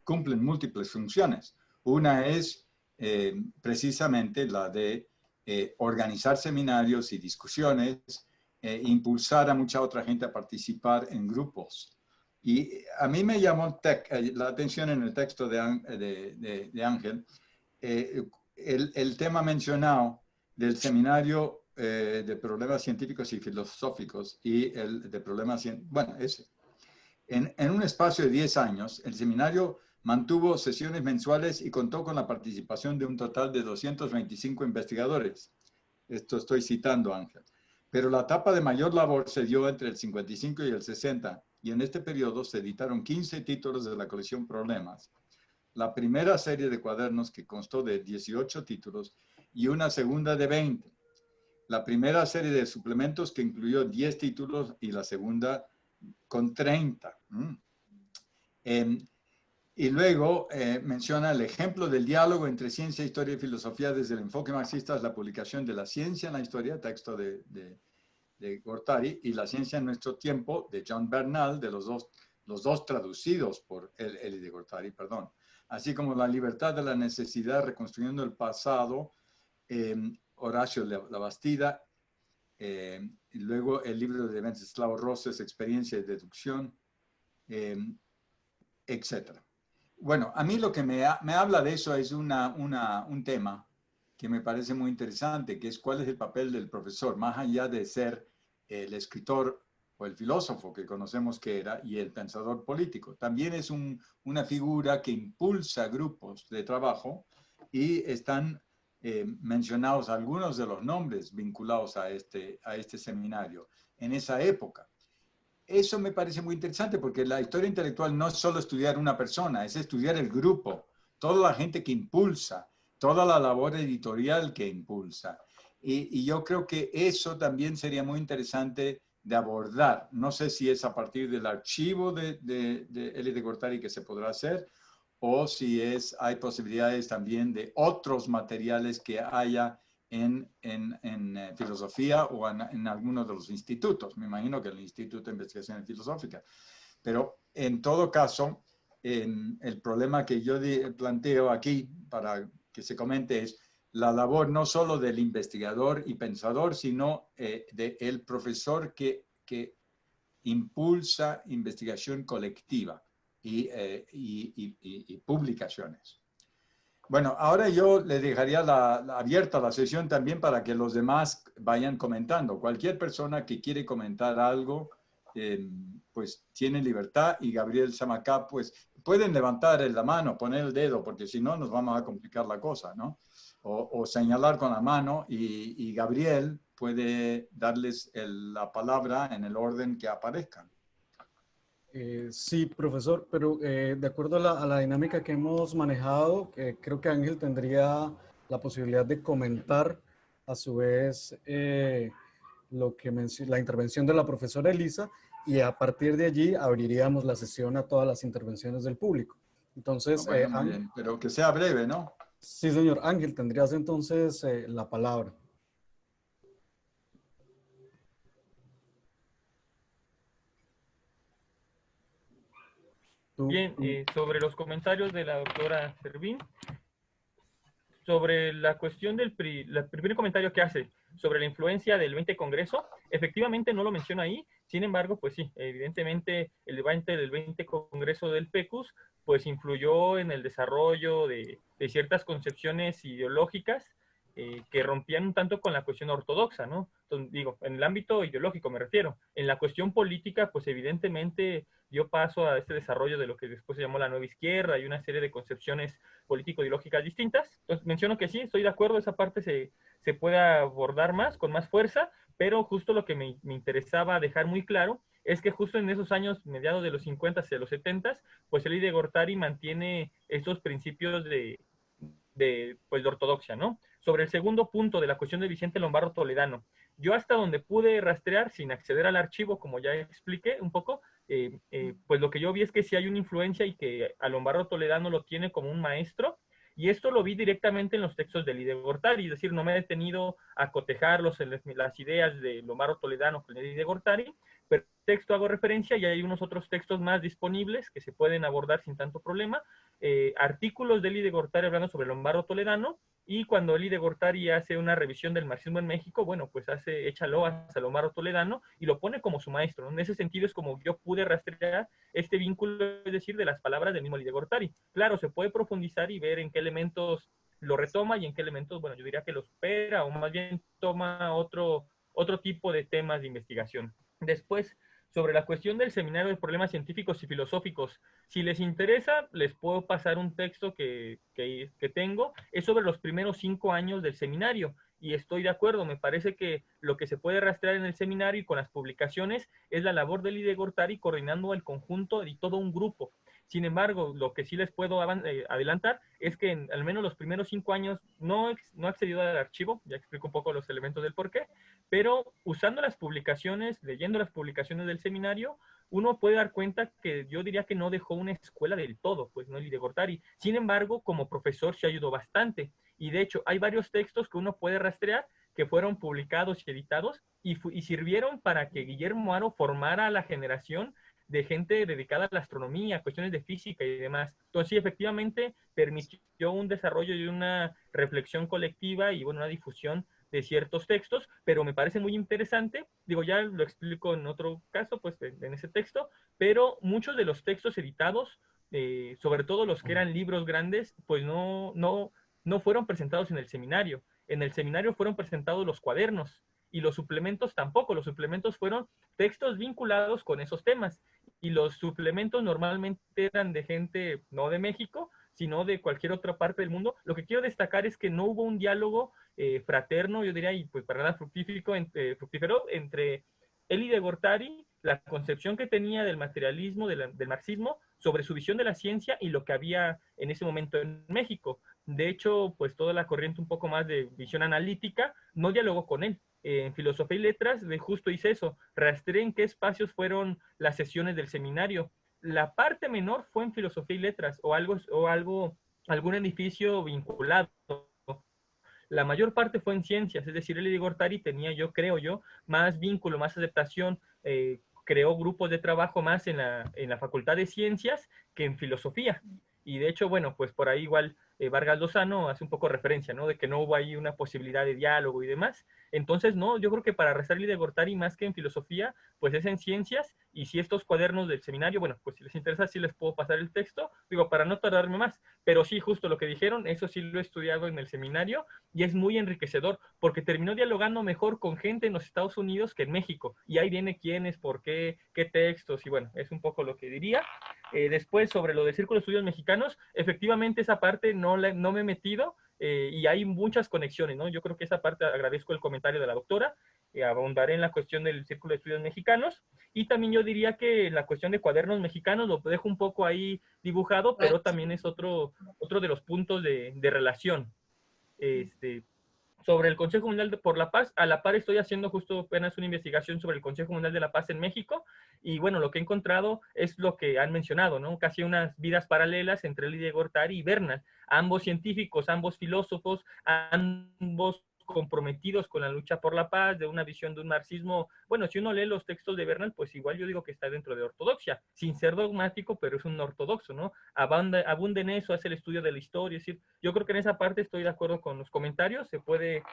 cumplen múltiples funciones. Una es precisamente la de organizar seminarios y discusiones, impulsar a mucha otra gente a participar en grupos. Y a mí me llamó la atención en el texto de Ángel el tema mencionado del seminario de problemas científicos y filosóficos y el de problemas, bueno, ese. En un espacio de 10 años, el seminario mantuvo sesiones mensuales y contó con la participación de un total de 225 investigadores. Esto estoy citando, Ángel. Pero la etapa de mayor labor se dio entre el 55 y el 60, y en este periodo se editaron 15 títulos de la colección Problemas, la primera serie de cuadernos que constó de 18 títulos y una segunda de 20. La primera serie de suplementos que incluyó 10 títulos y la segunda con 30. Y luego menciona el ejemplo del diálogo entre ciencia, historia y filosofía desde el enfoque marxista, es la publicación de La ciencia en la historia, texto de Guattari, y La ciencia en nuestro tiempo, de John Bernal, de los dos traducidos por Elie de Guattari, perdón. Así como La libertad de la necesidad, reconstruyendo el pasado, Horacio Labastida, y luego el libro de Wenceslao Roses, Experiencia y Deducción, etc. Bueno, a mí lo que me habla de eso es un tema que me parece muy interesante, que es cuál es el papel del profesor, más allá de ser el escritor o el filósofo que conocemos que era y el pensador político. También es una figura que impulsa grupos de trabajo y están mencionados algunos de los nombres vinculados a este seminario en esa época. Eso me parece muy interesante porque la historia intelectual no es solo estudiar una persona, es estudiar el grupo, toda la gente que impulsa, toda la labor editorial que impulsa. Y yo creo que eso también sería muy interesante de abordar. No sé si es a partir del archivo de Elie de Guattari que se podrá hacer o si hay posibilidades también de otros materiales que haya en filosofía o en algunos de los institutos. Me imagino que el Instituto de Investigaciones Filosóficas. Pero en todo caso, el problema que yo planteo aquí para que se comente es la labor no solo del investigador y pensador, sino del profesor que impulsa investigación colectiva y publicaciones. Bueno, ahora yo le dejaría abierta la sesión también para que los demás vayan comentando. Cualquier persona que quiere comentar algo, pues tiene libertad, y Gabriel Samacá, pues pueden levantar la mano, poner el dedo, porque si no nos vamos a complicar la cosa, ¿no? O señalar con la mano y Gabriel puede darles la palabra en el orden que aparezcan.
Sí, profesor, pero de acuerdo a la dinámica que hemos manejado, creo que Ángel tendría la posibilidad de comentar a su vez la intervención de la profesora Elisa, y a partir de allí abriríamos la sesión a todas las intervenciones del público. Entonces,
bueno, muy bien, pero que sea breve, ¿no?
Sí, señor. Ángel, tendrías entonces la palabra.
Bien, sobre los comentarios de la doctora Servín, sobre la cuestión del primer comentario que hace sobre la influencia del 20 Congreso, efectivamente no lo menciona ahí, sin embargo, pues sí, evidentemente el debate del 20 Congreso del PECUS, pues influyó en el desarrollo de ciertas concepciones ideológicas que rompían un tanto con la cuestión ortodoxa, ¿no? Entonces, digo, en el ámbito ideológico me refiero. En la cuestión política, pues evidentemente dio paso a este desarrollo de lo que después se llamó la nueva izquierda y una serie de concepciones político-ideológicas distintas. Entonces, menciono que sí, estoy de acuerdo, esa parte se puede abordar más, con más fuerza, pero justo lo que me interesaba dejar muy claro es que justo en esos años, mediados de los 50 y de los 70, pues Elie de Guattari mantiene estos principios de ortodoxia, ¿no? Sobre el segundo punto de la cuestión de Vicente Lombardo Toledano, yo hasta donde pude rastrear, sin acceder al archivo, como ya expliqué un poco, pues lo que yo vi es que sí hay una influencia y que a Lombardo Toledano lo tiene como un maestro, y esto lo vi directamente en los textos de Elie de Guattari, es decir, no me he detenido a cotejarlos en las ideas de Lombardo Toledano con Elie de Guattari, pero el texto hago referencia y hay unos otros textos más disponibles que se pueden abordar sin tanto problema, artículos de Elie de Guattari hablando sobre Lombardo Toledano Y cuando Elie de Gortari hace una revisión del marxismo en México, bueno, pues echa loas a Salomaro Toledano y lo pone como su maestro, ¿no? En ese sentido es como yo pude rastrear este vínculo, es decir, de las palabras del mismo Elie de Gortari. Claro, se puede profundizar y ver en qué elementos lo retoma y en qué elementos, bueno, yo diría que lo supera o más bien toma otro tipo de temas de investigación. Después, sobre la cuestión del seminario de problemas científicos y filosóficos, si les interesa, les puedo pasar un texto que tengo, es sobre los primeros 5 años del seminario, y estoy de acuerdo, me parece que lo que se puede rastrear en el seminario y con las publicaciones es la labor de Elie de Gortari coordinando el conjunto y todo un grupo. Sin embargo, lo que sí les puedo adelantar es que en al menos los primeros 5 años no ha accedido al archivo, ya explico un poco los elementos del porqué, pero usando las publicaciones, leyendo las publicaciones del seminario, uno puede dar cuenta que yo diría que no dejó una escuela del todo, pues no Elie de Gortari. Sin embargo, como profesor se ayudó bastante. Y de hecho, hay varios textos que uno puede rastrear que fueron publicados y editados y sirvieron para que Guillermo Haro formara a la generación de gente dedicada a la astronomía, cuestiones de física y demás. Entonces, sí, efectivamente, permitió un desarrollo y una reflexión colectiva y, bueno, una difusión de ciertos textos, pero me parece muy interesante, digo, ya lo explico en otro caso, pues en ese texto, pero muchos de los textos editados, sobre todo los que eran libros grandes, pues no fueron presentados en el seminario. En el seminario fueron presentados los cuadernos y los suplementos tampoco. Los suplementos fueron textos vinculados con esos temas y los suplementos normalmente eran de gente no de México, sino de cualquier otra parte del mundo. Lo que quiero destacar es que no hubo un diálogo fraterno, yo diría, y pues para nada fructífero, entre Elie de Gortari, la concepción que tenía del materialismo, del marxismo, sobre su visión de la ciencia y lo que había en ese momento en México. De hecho, pues toda la corriente un poco más de visión analítica no dialogó con él. En Filosofía y Letras, de justo hice eso, rastreé en qué espacios fueron las sesiones del seminario. La parte menor fue en Filosofía y Letras o algún edificio vinculado. La mayor parte fue en ciencias, es decir, Elie de Gortari tenía, creo yo, más vínculo, más aceptación, creó grupos de trabajo más en la Facultad de Ciencias que en Filosofía. Y de hecho, bueno, pues por ahí igual Vargas Lozano hace un poco referencia, ¿no? De que no hubo ahí una posibilidad de diálogo y demás. Entonces, no, yo creo que para restar Elie de Gortari más que en Filosofía, pues es en Ciencias, y si estos cuadernos del seminario, bueno, pues si les interesa, sí les puedo pasar el texto, digo, para no tardarme más, pero sí, justo lo que dijeron, eso sí lo he estudiado en el seminario, y es muy enriquecedor porque terminó dialogando mejor con gente en los Estados Unidos que en México. Y ahí viene quiénes, por qué textos, y bueno, es un poco lo que diría. Después, sobre lo del Círculo de Estudios Mexicanos, efectivamente esa parte no me he metido y hay muchas conexiones, ¿no? Yo creo que esa parte agradezco el comentario de la doctora. Abundaré en la cuestión del Círculo de Estudios Mexicanos y también yo diría que la cuestión de cuadernos mexicanos lo dejo un poco ahí dibujado, pero también es otro de los puntos de relación. Sobre el Consejo Mundial por la Paz, a la par estoy haciendo justo apenas una investigación sobre el Consejo Mundial de la Paz en México, y bueno, lo que he encontrado es lo que han mencionado, ¿no? Casi unas vidas paralelas entre Elie de Gortari y Bernal, ambos científicos, ambos filósofos, ambos comprometidos con la lucha por la paz, de una visión de un marxismo. Bueno, si uno lee los textos de Bernal, pues igual yo digo que está dentro de ortodoxia, sin ser dogmático, pero es un ortodoxo, ¿no? Abunda en eso, hace el estudio de la historia, es decir, yo creo que en esa parte estoy de acuerdo con los comentarios, se puede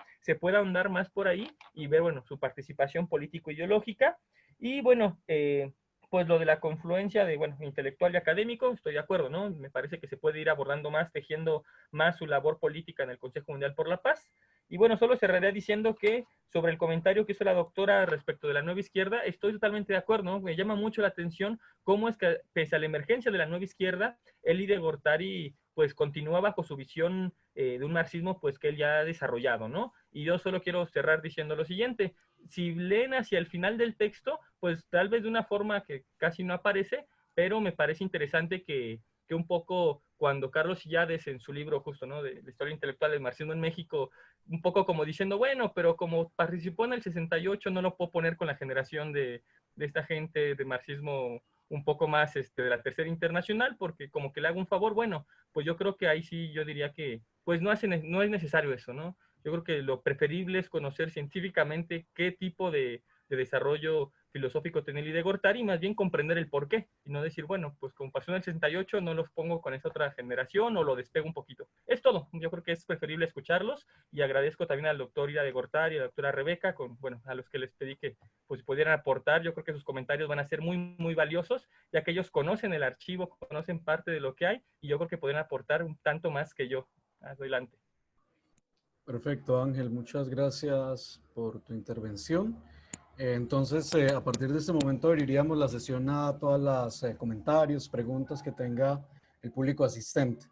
ahondar más por ahí y ver, bueno, su participación político-ideológica. Y bueno, pues lo de la confluencia de, bueno, intelectual y académico, estoy de acuerdo, ¿no? Me parece que se puede ir abordando más, tejiendo más su labor política en el Consejo Mundial por la Paz. Y bueno, solo cerraré diciendo que sobre el comentario que hizo la doctora respecto de la nueva izquierda, estoy totalmente de acuerdo, ¿no? Me llama mucho la atención cómo es que, pese a la emergencia de la nueva izquierda, Elie de Gortari pues continúa bajo su visión de un marxismo pues que él ya ha desarrollado, ¿no? Y yo solo quiero cerrar diciendo lo siguiente, si leen hacia el final del texto, pues tal vez de una forma que casi no aparece, pero me parece interesante que un poco cuando Carlos Illades en su libro justo, ¿no? De la historia intelectual del marxismo en México, un poco como diciendo, bueno, pero como participó en el 68, no lo puedo poner con la generación de esta gente de marxismo un poco más de la Tercera Internacional, porque como que le hago un favor, bueno, pues yo creo que ahí sí yo diría que pues no es necesario eso, ¿no? Yo creo que lo preferible es conocer científicamente qué tipo de desarrollo filosófico Tinelli de Gortari, más bien comprender el porqué, y no decir, bueno, pues como pasó en el 68, no los pongo con esa otra generación o lo despego un poquito. Es todo. Yo creo que es preferible escucharlos, y agradezco también al doctor Ira de Gortari y a la doctora Rebeca, bueno, a los que les pedí que pues pudieran aportar. Yo creo que sus comentarios van a ser muy, muy valiosos, ya que ellos conocen el archivo, conocen parte de lo que hay, y yo creo que pueden aportar un tanto más que yo. Adelante.
Perfecto, Ángel. Muchas gracias por tu intervención. Entonces, a partir de este momento abriríamos la sesión a todas las comentarios, preguntas que tenga el público asistente.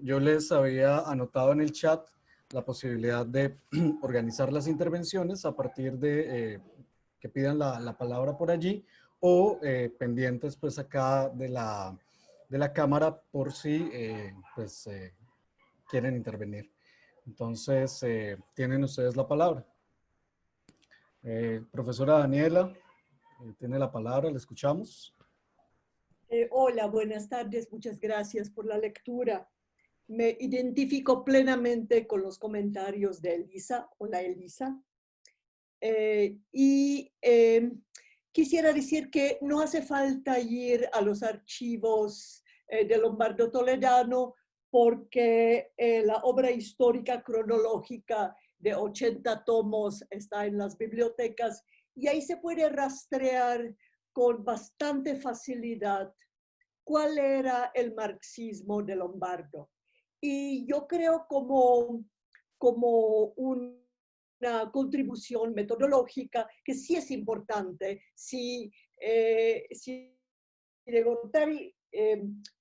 Yo les había anotado en el chat la posibilidad de organizar las intervenciones a partir de que pidan la palabra por allí, o pendientes pues acá de la cámara por si quieren intervenir. Entonces, tienen ustedes la palabra. Profesora Daniela, tiene la palabra, le escuchamos.
Hola, buenas tardes, muchas gracias por la lectura. Me identifico plenamente con los comentarios de Elisa. Hola, Elisa. Quisiera decir que no hace falta ir a los archivos de Lombardo Toledano, porque la obra histórica cronológica de 80 tomos está en las bibliotecas, y ahí se puede rastrear con bastante facilidad cuál era el marxismo de Lombardo. Y yo creo como una contribución metodológica que sí es importante. Si de Gortari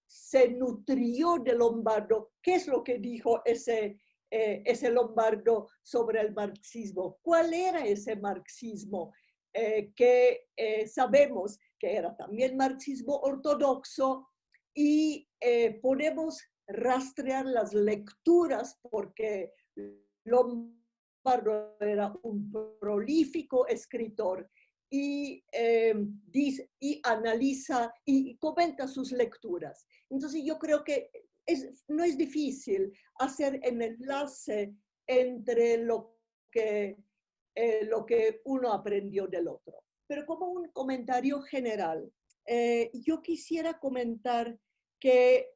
se nutrió de Lombardo, ¿qué es lo que dijo ese Lombardo sobre el marxismo? ¿Cuál era ese marxismo? Que sabemos que era también marxismo ortodoxo, y podemos rastrear las lecturas, porque Lombardo era un prolífico escritor, y analiza y comenta sus lecturas. Entonces yo creo que no es difícil hacer el enlace entre lo que uno aprendió del otro. Pero como un comentario general, yo quisiera comentar que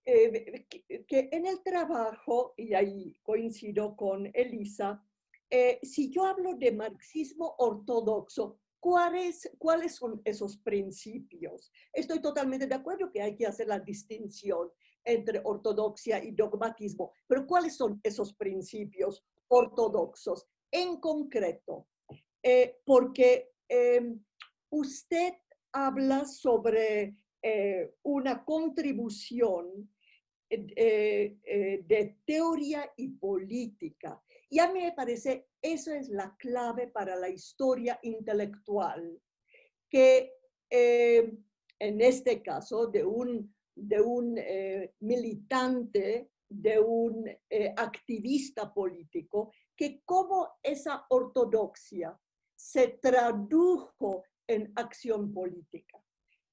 en el trabajo, y ahí coincido con Elisa, si yo hablo de marxismo ortodoxo, ¿cuáles son esos principios? Estoy totalmente de acuerdo que hay que hacer la distinción entre ortodoxia y dogmatismo, pero ¿cuáles son esos principios ortodoxos en concreto? Porque usted habla sobre una contribución de teoría y política. Y a mí me parece eso es la clave para la historia intelectual, que en este caso de un militante, de un activista político, que como esa ortodoxia se tradujo en acción política.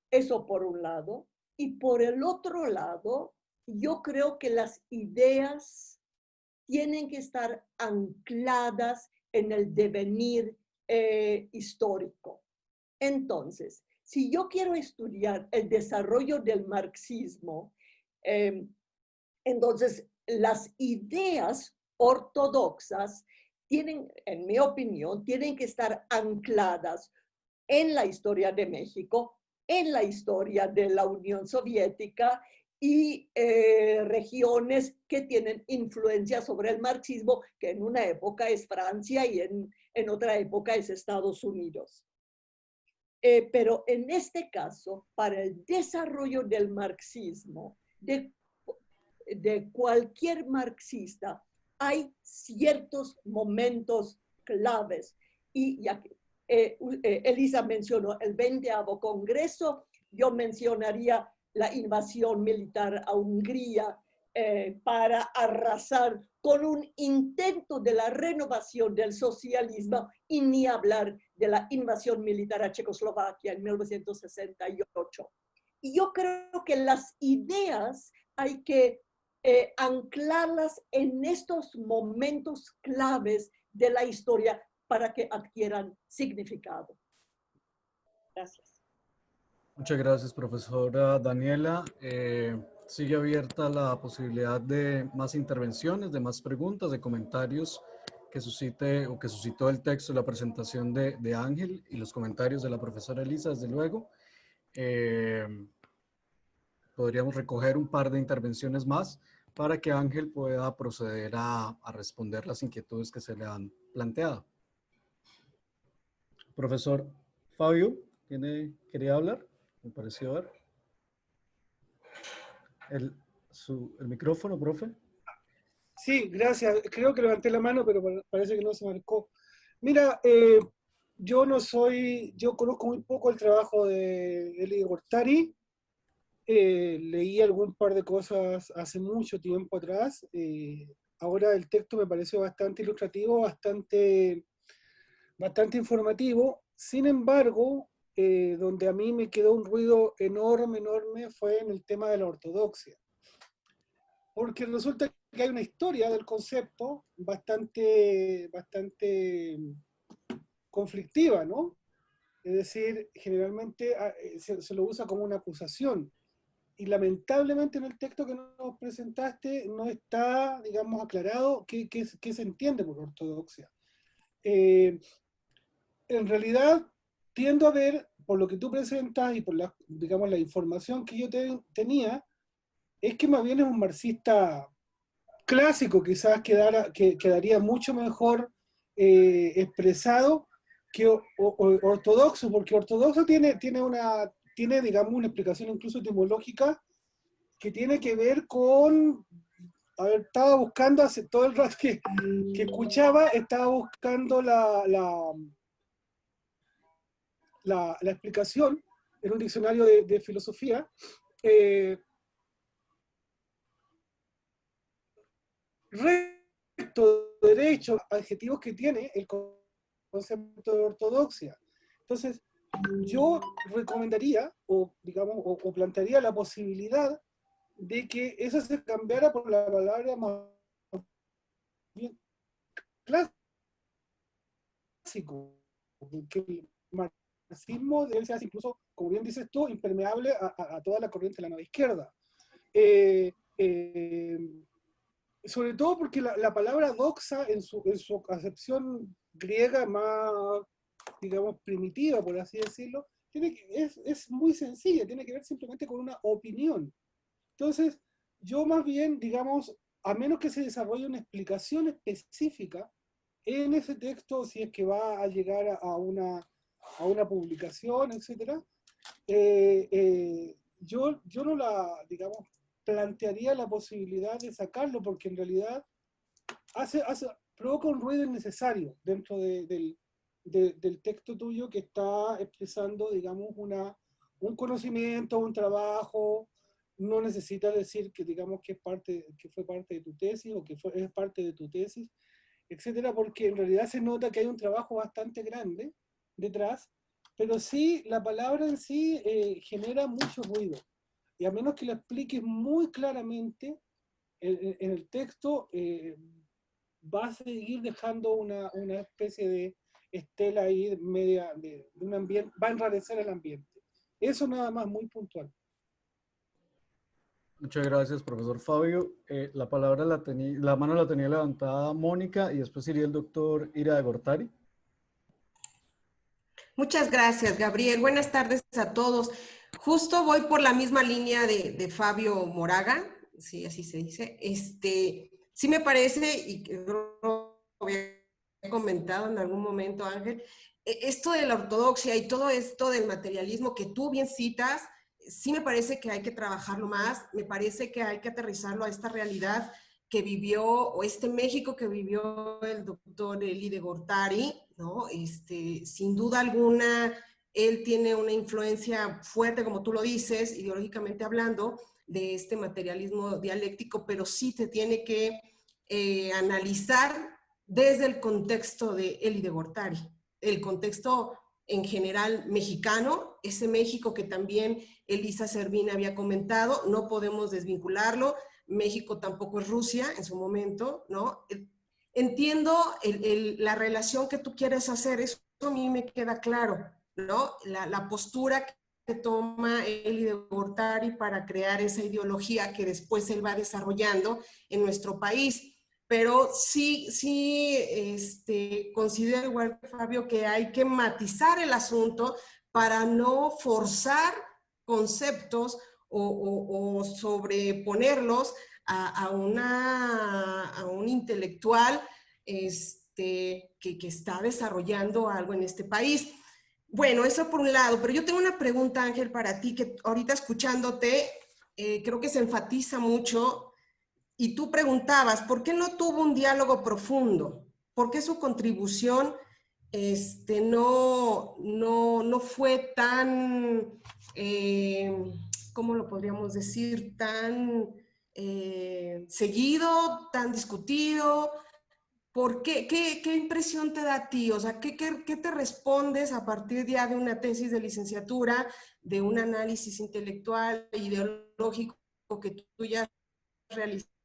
Eso por un lado. Y por el otro lado, yo creo que las ideas tienen que estar ancladas en el devenir histórico. Entonces, si yo quiero estudiar el desarrollo del marxismo, entonces las ideas ortodoxas tienen, en mi opinión, tienen que estar ancladas en la historia de México, en la historia de la Unión Soviética y regiones que tienen influencia sobre el marxismo, que en una época es Francia y en otra época es Estados Unidos. Pero en este caso, para el desarrollo del marxismo, de cualquier marxista, hay ciertos momentos claves. Y ya que Elisa mencionó el 20º Congreso, yo mencionaría la invasión militar a Hungría para arrasar con un intento de la renovación del socialismo, y ni hablar de la invasión militar a Checoslovaquia en 1968. Y yo creo que las ideas hay que anclarlas en estos momentos claves de la historia, para que adquieran significado. Gracias.
Muchas gracias, profesora Daniela. Sigue abierta la posibilidad de más intervenciones, de más preguntas, de comentarios que suscite o que suscitó el texto, la presentación de Ángel y los comentarios de la profesora Elisa, desde luego. Podríamos recoger un par de intervenciones más para que Ángel pueda proceder a responder las inquietudes que se le han planteado. Profesor Fabio, ¿quería hablar? Me pareció ver. El micrófono, profe.
Sí, gracias. Creo que levanté la mano, pero parece que no se marcó. Mira, yo conozco muy poco el trabajo de Eli Gortari. Leí algún par de cosas hace mucho tiempo atrás. Ahora el texto me pareció bastante ilustrativo, bastante informativo. Sin embargo, donde a mí me quedó un ruido enorme fue en el tema de la ortodoxia. Porque resulta que hay una historia del concepto bastante conflictiva, ¿no? Es decir, generalmente se lo usa como una acusación. Y lamentablemente en el texto que nos presentaste no está, digamos, aclarado qué se entiende por ortodoxia. En realidad, tiendo a ver, por lo que tú presentas y por la, digamos, la información que yo tenía, es que más bien es un marxista clásico, quizás quedaría mucho mejor expresado que ortodoxo, porque ortodoxo tiene, digamos, una explicación incluso etimológica que tiene que ver con, a ver, estaba buscando hace todo el rato que escuchaba, estaba buscando la explicación en un diccionario de filosofía. Recto, derecho, adjetivos que tiene el concepto de ortodoxia. Entonces, yo recomendaría, o digamos, o plantearía la posibilidad de que eso se cambiara por la palabra más bien clásico, que el marxismo debe ser incluso, como bien dices tú, impermeable a toda la corriente de la nueva izquierda. Sobre todo porque la palabra doxa en su acepción griega más, digamos, primitiva, por así decirlo, es muy sencilla, tiene que ver simplemente con una opinión. Entonces, yo más bien, digamos, a menos que se desarrolle una explicación específica en ese texto, si es que va a llegar a una publicación, etc., yo no la, digamos, plantearía la posibilidad de sacarlo, porque en realidad provoca un ruido innecesario dentro del texto tuyo, que está expresando, digamos, un conocimiento, un trabajo. No necesitas decir que, digamos, que fue parte de tu tesis o que es parte de tu tesis, etcétera, porque en realidad se nota que hay un trabajo bastante grande detrás, pero sí, la palabra en sí genera mucho ruido. Y a menos que lo expliques muy claramente en el texto, va a seguir dejando una especie de estela ahí media de un ambiente, va a enrarecer el ambiente. Eso nada más, muy puntual.
Muchas gracias, profesor Fabio. La mano la tenía levantada Mónica y después iría el doctor Ira de Gortari.
Muchas gracias, Gabriel. Buenas tardes a todos. Justo voy por la misma línea de Fabio Moraga, sí, así se dice. Sí me parece, y lo había comentado en algún momento, Ángel, esto de la ortodoxia y todo esto del materialismo que tú bien citas, sí me parece que hay que trabajarlo más, me parece que hay que aterrizarlo a esta realidad que vivió, o este México que vivió el doctor Eli de Gortari, ¿no? Sin duda alguna, él tiene una influencia fuerte, como tú lo dices, ideológicamente hablando, de este materialismo dialéctico, pero sí te tiene que analizar desde el contexto de Eli de Gortari, el contexto en general mexicano, ese México que también Elisa Servina había comentado, no podemos desvincularlo. México tampoco es Rusia en su momento, ¿no? entiendo la relación que tú quieres hacer, eso a mí me queda claro, ¿no? La postura que toma Eli de Gortari para crear esa ideología que después él va desarrollando en nuestro país. Pero sí, considero igual que Fabio que hay que matizar el asunto para no forzar conceptos o sobreponerlos a un intelectual que está desarrollando algo en este país. Bueno, eso por un lado, pero yo tengo una pregunta, Ángel, para ti, que ahorita escuchándote, creo que se enfatiza mucho, y tú preguntabas, ¿por qué no tuvo un diálogo profundo? ¿Por qué su contribución no fue tan, ¿cómo lo podríamos decir? Tan seguido, tan discutido. ¿Por qué? ¿Qué impresión te da a ti? O sea, ¿qué te respondes a partir ya de una tesis de licenciatura, de un análisis intelectual, ideológico que tú ya has realizado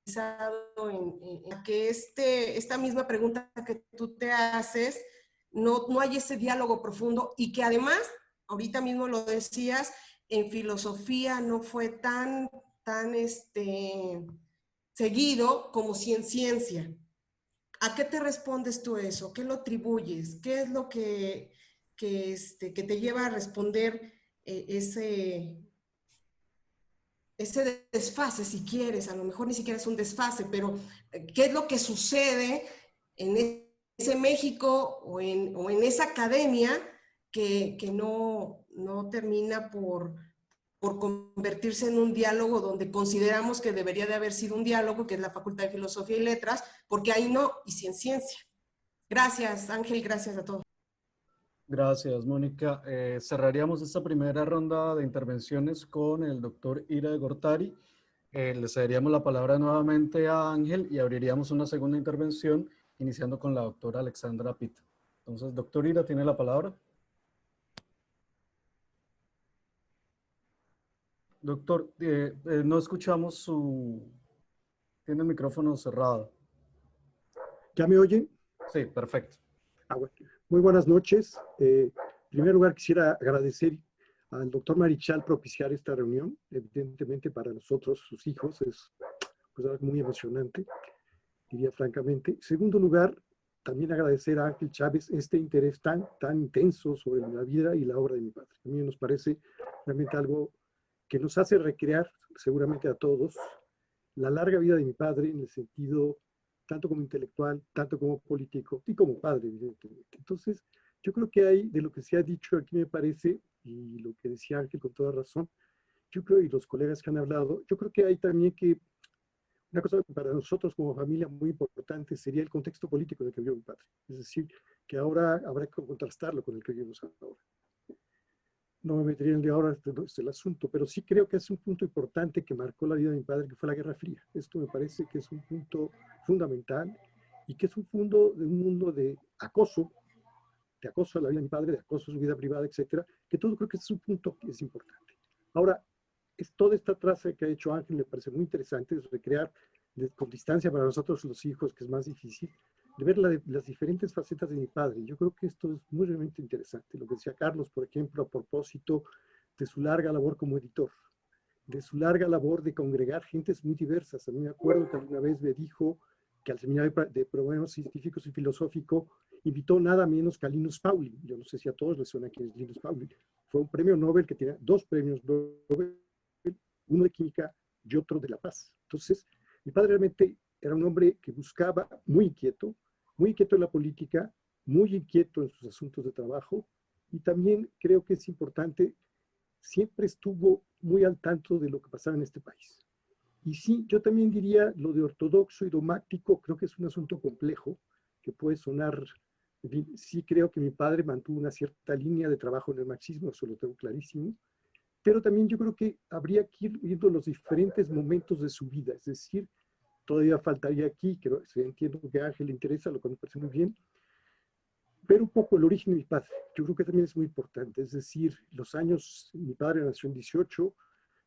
en que esta misma pregunta que tú te haces, no hay ese diálogo profundo y que además, ahorita mismo lo decías, en filosofía no fue tan seguido como si en ciencia? ¿A qué te respondes tú eso? ¿Qué lo atribuyes? ¿Qué es lo que te lleva a responder ese desfase, si quieres? A lo mejor ni siquiera es un desfase, pero ¿qué es lo que sucede en ese México o en esa academia que no termina por convertirse en un diálogo donde consideramos que debería de haber sido un diálogo, que es la Facultad de Filosofía y Letras, porque ahí no, y sí en ciencia? Gracias, Ángel, gracias a todos.
Gracias, Mónica. Cerraríamos esta primera ronda de intervenciones con el doctor Ira de Gortari. Le cederíamos la palabra nuevamente a Ángel y abriríamos una segunda intervención, iniciando con la doctora Alexandra Pita. Entonces, doctor Ira, ¿tiene la palabra? Doctor, no escuchamos tiene el micrófono cerrado.
¿Ya me oyen?
Sí, perfecto.
Bueno. Muy buenas noches. En primer lugar, quisiera agradecer al doctor Marichal propiciar esta reunión. Evidentemente, para nosotros, sus hijos, es pues, algo muy emocionante, diría francamente. En segundo lugar, también agradecer a Ángel Chávez este interés tan intenso sobre la vida y la obra de mi padre. A mí nos parece realmente algo que nos hace recrear, seguramente a todos, la larga vida de mi padre en el sentido tanto como intelectual, tanto como político y como padre, evidentemente. Entonces, yo creo que hay, de lo que se ha dicho aquí me parece, y lo que decía Ángel con toda razón, yo creo, y los colegas que han hablado, yo creo que hay también que, una cosa para nosotros como familia muy importante sería el contexto político en el que vivió mi padre. Es decir, que ahora habrá que contrastarlo con el que vivimos ahora. No me metería en el de ahora el asunto, pero sí creo que es un punto importante que marcó la vida de mi padre, que fue la Guerra Fría. Esto me parece que es un punto fundamental y que es un mundo de acoso a la vida de mi padre, de acoso a su vida privada, etcétera, que todo creo que es un punto que es importante. Ahora, toda esta traza que ha hecho Ángel me parece muy interesante, es recrear con distancia para nosotros los hijos, que es más difícil, de ver las diferentes facetas de mi padre. Yo creo que esto es muy realmente interesante. Lo que decía Carlos, por ejemplo, a propósito de su larga labor como editor, de su larga labor de congregar gentes muy diversas. A mí me acuerdo que alguna vez me dijo que al Seminario de Problemas Científicos y Filosófico invitó nada menos que a Linus Pauling. Yo no sé si a todos les suena quién es Linus Pauling. Fue un premio Nobel que tenía 2 premios Nobel, uno de química y otro de la paz. Entonces, mi padre realmente era un hombre que buscaba, muy inquieto en la política, muy inquieto en sus asuntos de trabajo, y también creo que es importante, siempre estuvo muy al tanto de lo que pasaba en este país. Y sí, yo también diría lo de ortodoxo y dogmático, creo que es un asunto complejo, que puede sonar, sí creo que mi padre mantuvo una cierta línea de trabajo en el marxismo, eso lo tengo clarísimo, pero también yo creo que habría que ir viendo los diferentes momentos de su vida, es decir, todavía faltaría aquí, que entiendo que a Ángel le interesa, lo que me parece muy bien, ver un poco el origen de mi padre. Yo creo que también es muy importante, es decir, los años, mi padre nació en 18,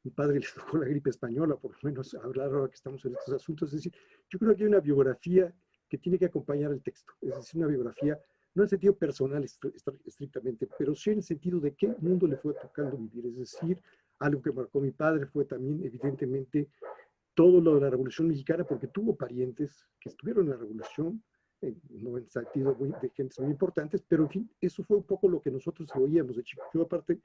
mi padre le tocó la gripe española, por lo menos hablar ahora que estamos en estos asuntos, es decir, yo creo que hay una biografía que tiene que acompañar el texto. Es decir, una biografía, no en el sentido personal estrictamente, pero sí en el sentido de qué mundo le fue tocando vivir. Es decir, algo que marcó mi padre fue también, evidentemente, todo lo de la Revolución Mexicana, porque tuvo parientes que estuvieron en la Revolución, no en el sentido de gentes muy importantes, pero en fin, eso fue un poco lo que nosotros oíamos de chicos. Yo aparte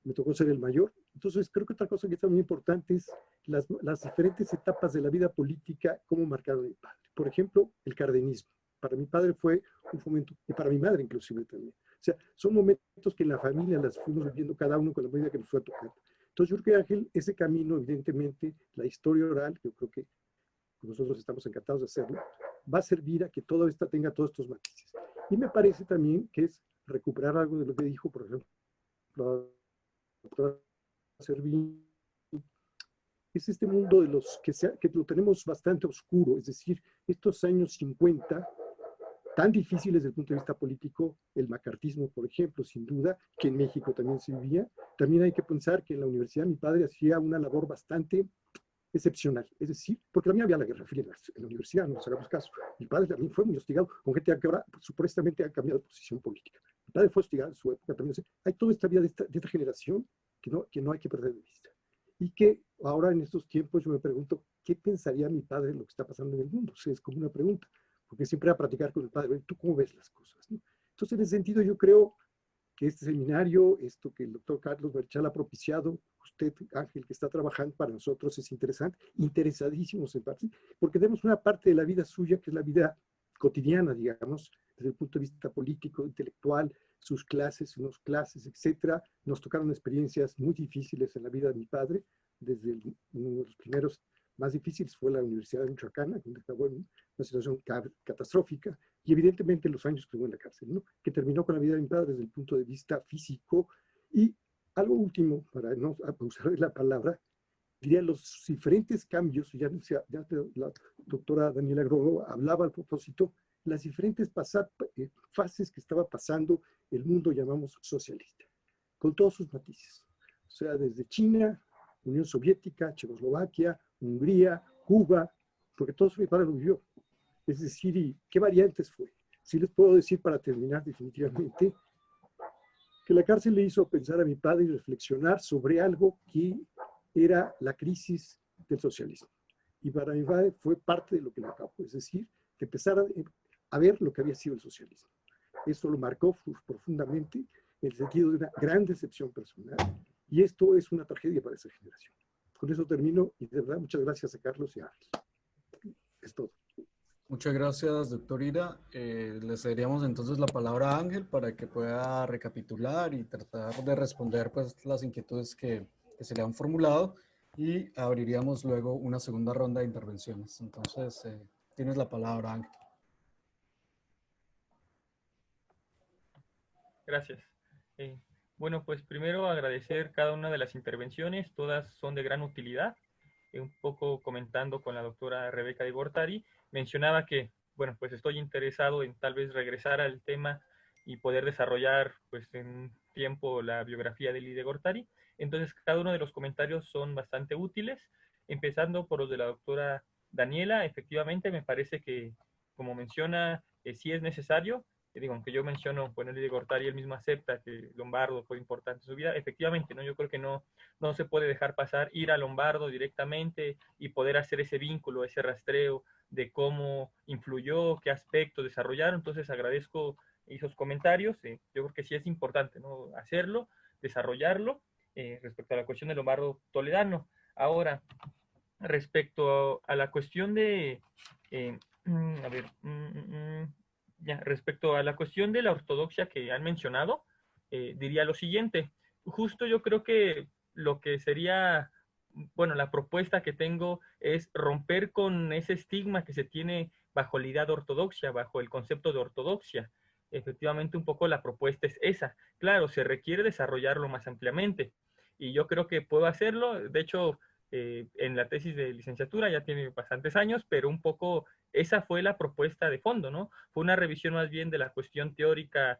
me tocó ser el mayor, entonces creo que otra cosa que es muy importante es las diferentes etapas de la vida política, cómo marcaron a mi padre. Por ejemplo, el cardenismo. Para mi padre fue un fomento, y para mi madre inclusive también. O sea, son momentos que en la familia las fuimos viviendo cada uno con la medida que nos fue tocando. Entonces yo creo que Ángel, ese camino, evidentemente, la historia oral, yo creo que nosotros estamos encantados de hacerlo, va a servir a que todo esto tenga todos estos matices. Y me parece también que es recuperar algo de lo que dijo, por ejemplo, la doctora Servín, es este mundo de los que lo tenemos bastante oscuro, es decir, estos años 50, tan difíciles desde el punto de vista político, el macartismo, por ejemplo, sin duda, que en México también se vivía. También hay que pensar que en la universidad mi padre hacía una labor bastante excepcional, es decir, porque también había la Guerra Fría en la universidad, no nos hagamos caso. Mi padre también fue muy hostigado con gente que ahora supuestamente ha cambiado de posición política. Mi padre fue hostigado en su época también. Hay toda esta vida de esta generación que no hay que perder de vista. Y que ahora en estos tiempos yo me pregunto, ¿qué pensaría mi padre de lo que está pasando en el mundo? O sea, es como una pregunta, porque siempre va a platicar con el padre, ¿tú cómo ves las cosas? ¿No? Entonces, en ese sentido, yo creo que este seminario, esto que el doctor Carlos Marichal ha propiciado, usted, Ángel, que está trabajando para nosotros, es interesante, interesadísimos en parte, porque tenemos una parte de la vida suya, que es la vida cotidiana, digamos, desde el punto de vista político, intelectual, sus clases, etcétera. Nos tocaron experiencias muy difíciles en la vida de mi padre, desde uno de los primeros más difíciles fue la Universidad de Michoacán, donde acabó en una situación catastrófica, y evidentemente los años que estuvo en la cárcel, ¿no? Que terminó con la vida de mi padre desde el punto de vista físico. Y algo último, para no abusar de la palabra, diría los diferentes cambios, ya la doctora Daniela Grogo hablaba al propósito, las diferentes fases que estaba pasando el mundo, llamamos socialista, con todos sus matices. O sea, desde China, Unión Soviética, Checoslovaquia, Hungría, Cuba, porque todo eso mi padre lo vivió. Es decir, ¿y qué variantes fue? Sí les puedo decir para terminar definitivamente que la cárcel le hizo pensar a mi padre y reflexionar sobre algo que era la crisis del socialismo. Y para mi padre fue parte de lo que le acabó, es decir, que empezara a ver lo que había sido el socialismo. Eso lo marcó profundamente en el sentido de una gran decepción personal. Y esto es una tragedia para esa generación. Con eso termino y de verdad muchas gracias a Carlos y a Ángel. Es todo.
Muchas gracias, doctor Ira. Le cederíamos entonces la palabra a Ángel para que pueda recapitular y tratar de responder pues, las inquietudes que se le han formulado y abriríamos luego una segunda ronda de intervenciones. Entonces, tienes la palabra, Ángel.
Gracias. Bueno, pues primero agradecer cada una de las intervenciones, todas son de gran utilidad. Un poco comentando con la doctora Rebeca de Gortari, mencionaba que, bueno, pues estoy interesado en tal vez regresar al tema y poder desarrollar, pues en un tiempo la biografía de Lili de Gortari. Entonces, cada uno de los comentarios son bastante útiles, empezando por los de la doctora Daniela. Efectivamente, me parece que, como menciona, sí es necesario. Digo, aunque yo menciono, bueno, Lili de Gortari, él mismo acepta que Lombardo fue importante en su vida. Efectivamente, ¿no? Yo creo que no se puede dejar pasar ir a Lombardo directamente y poder hacer ese vínculo, ese rastreo de cómo influyó, qué aspectos desarrollaron. Entonces agradezco esos comentarios. Yo creo que sí es importante, ¿no? Hacerlo, desarrollarlo respecto a la cuestión de Lombardo Toledano. Ahora, respecto a la cuestión de, respecto a la cuestión de la ortodoxia que han mencionado, diría lo siguiente. Justo yo creo que lo que sería, bueno, la propuesta que tengo es romper con ese estigma que se tiene bajo la idea de ortodoxia, bajo el concepto de ortodoxia. Efectivamente, un poco la propuesta es esa. Claro, se requiere desarrollarlo más ampliamente y yo creo que puedo hacerlo. De hecho, en la tesis de licenciatura ya tiene bastantes años, pero un poco esa fue la propuesta de fondo, ¿no? Fue una revisión más bien de la cuestión teórica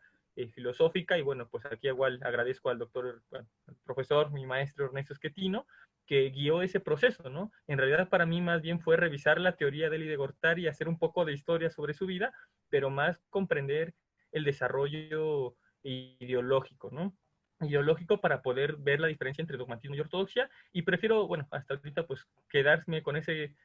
filosófica, y bueno, pues aquí igual agradezco al doctor, al profesor, mi maestro Ernesto Schettino, que guió ese proceso, ¿no? En realidad para mí más bien fue revisar la teoría de Elie de Gortari y hacer un poco de historia sobre su vida, pero más comprender el desarrollo ideológico, ¿no? Ideológico para poder ver la diferencia entre dogmatismo y ortodoxia, y prefiero, bueno, hasta ahorita pues quedarme con ese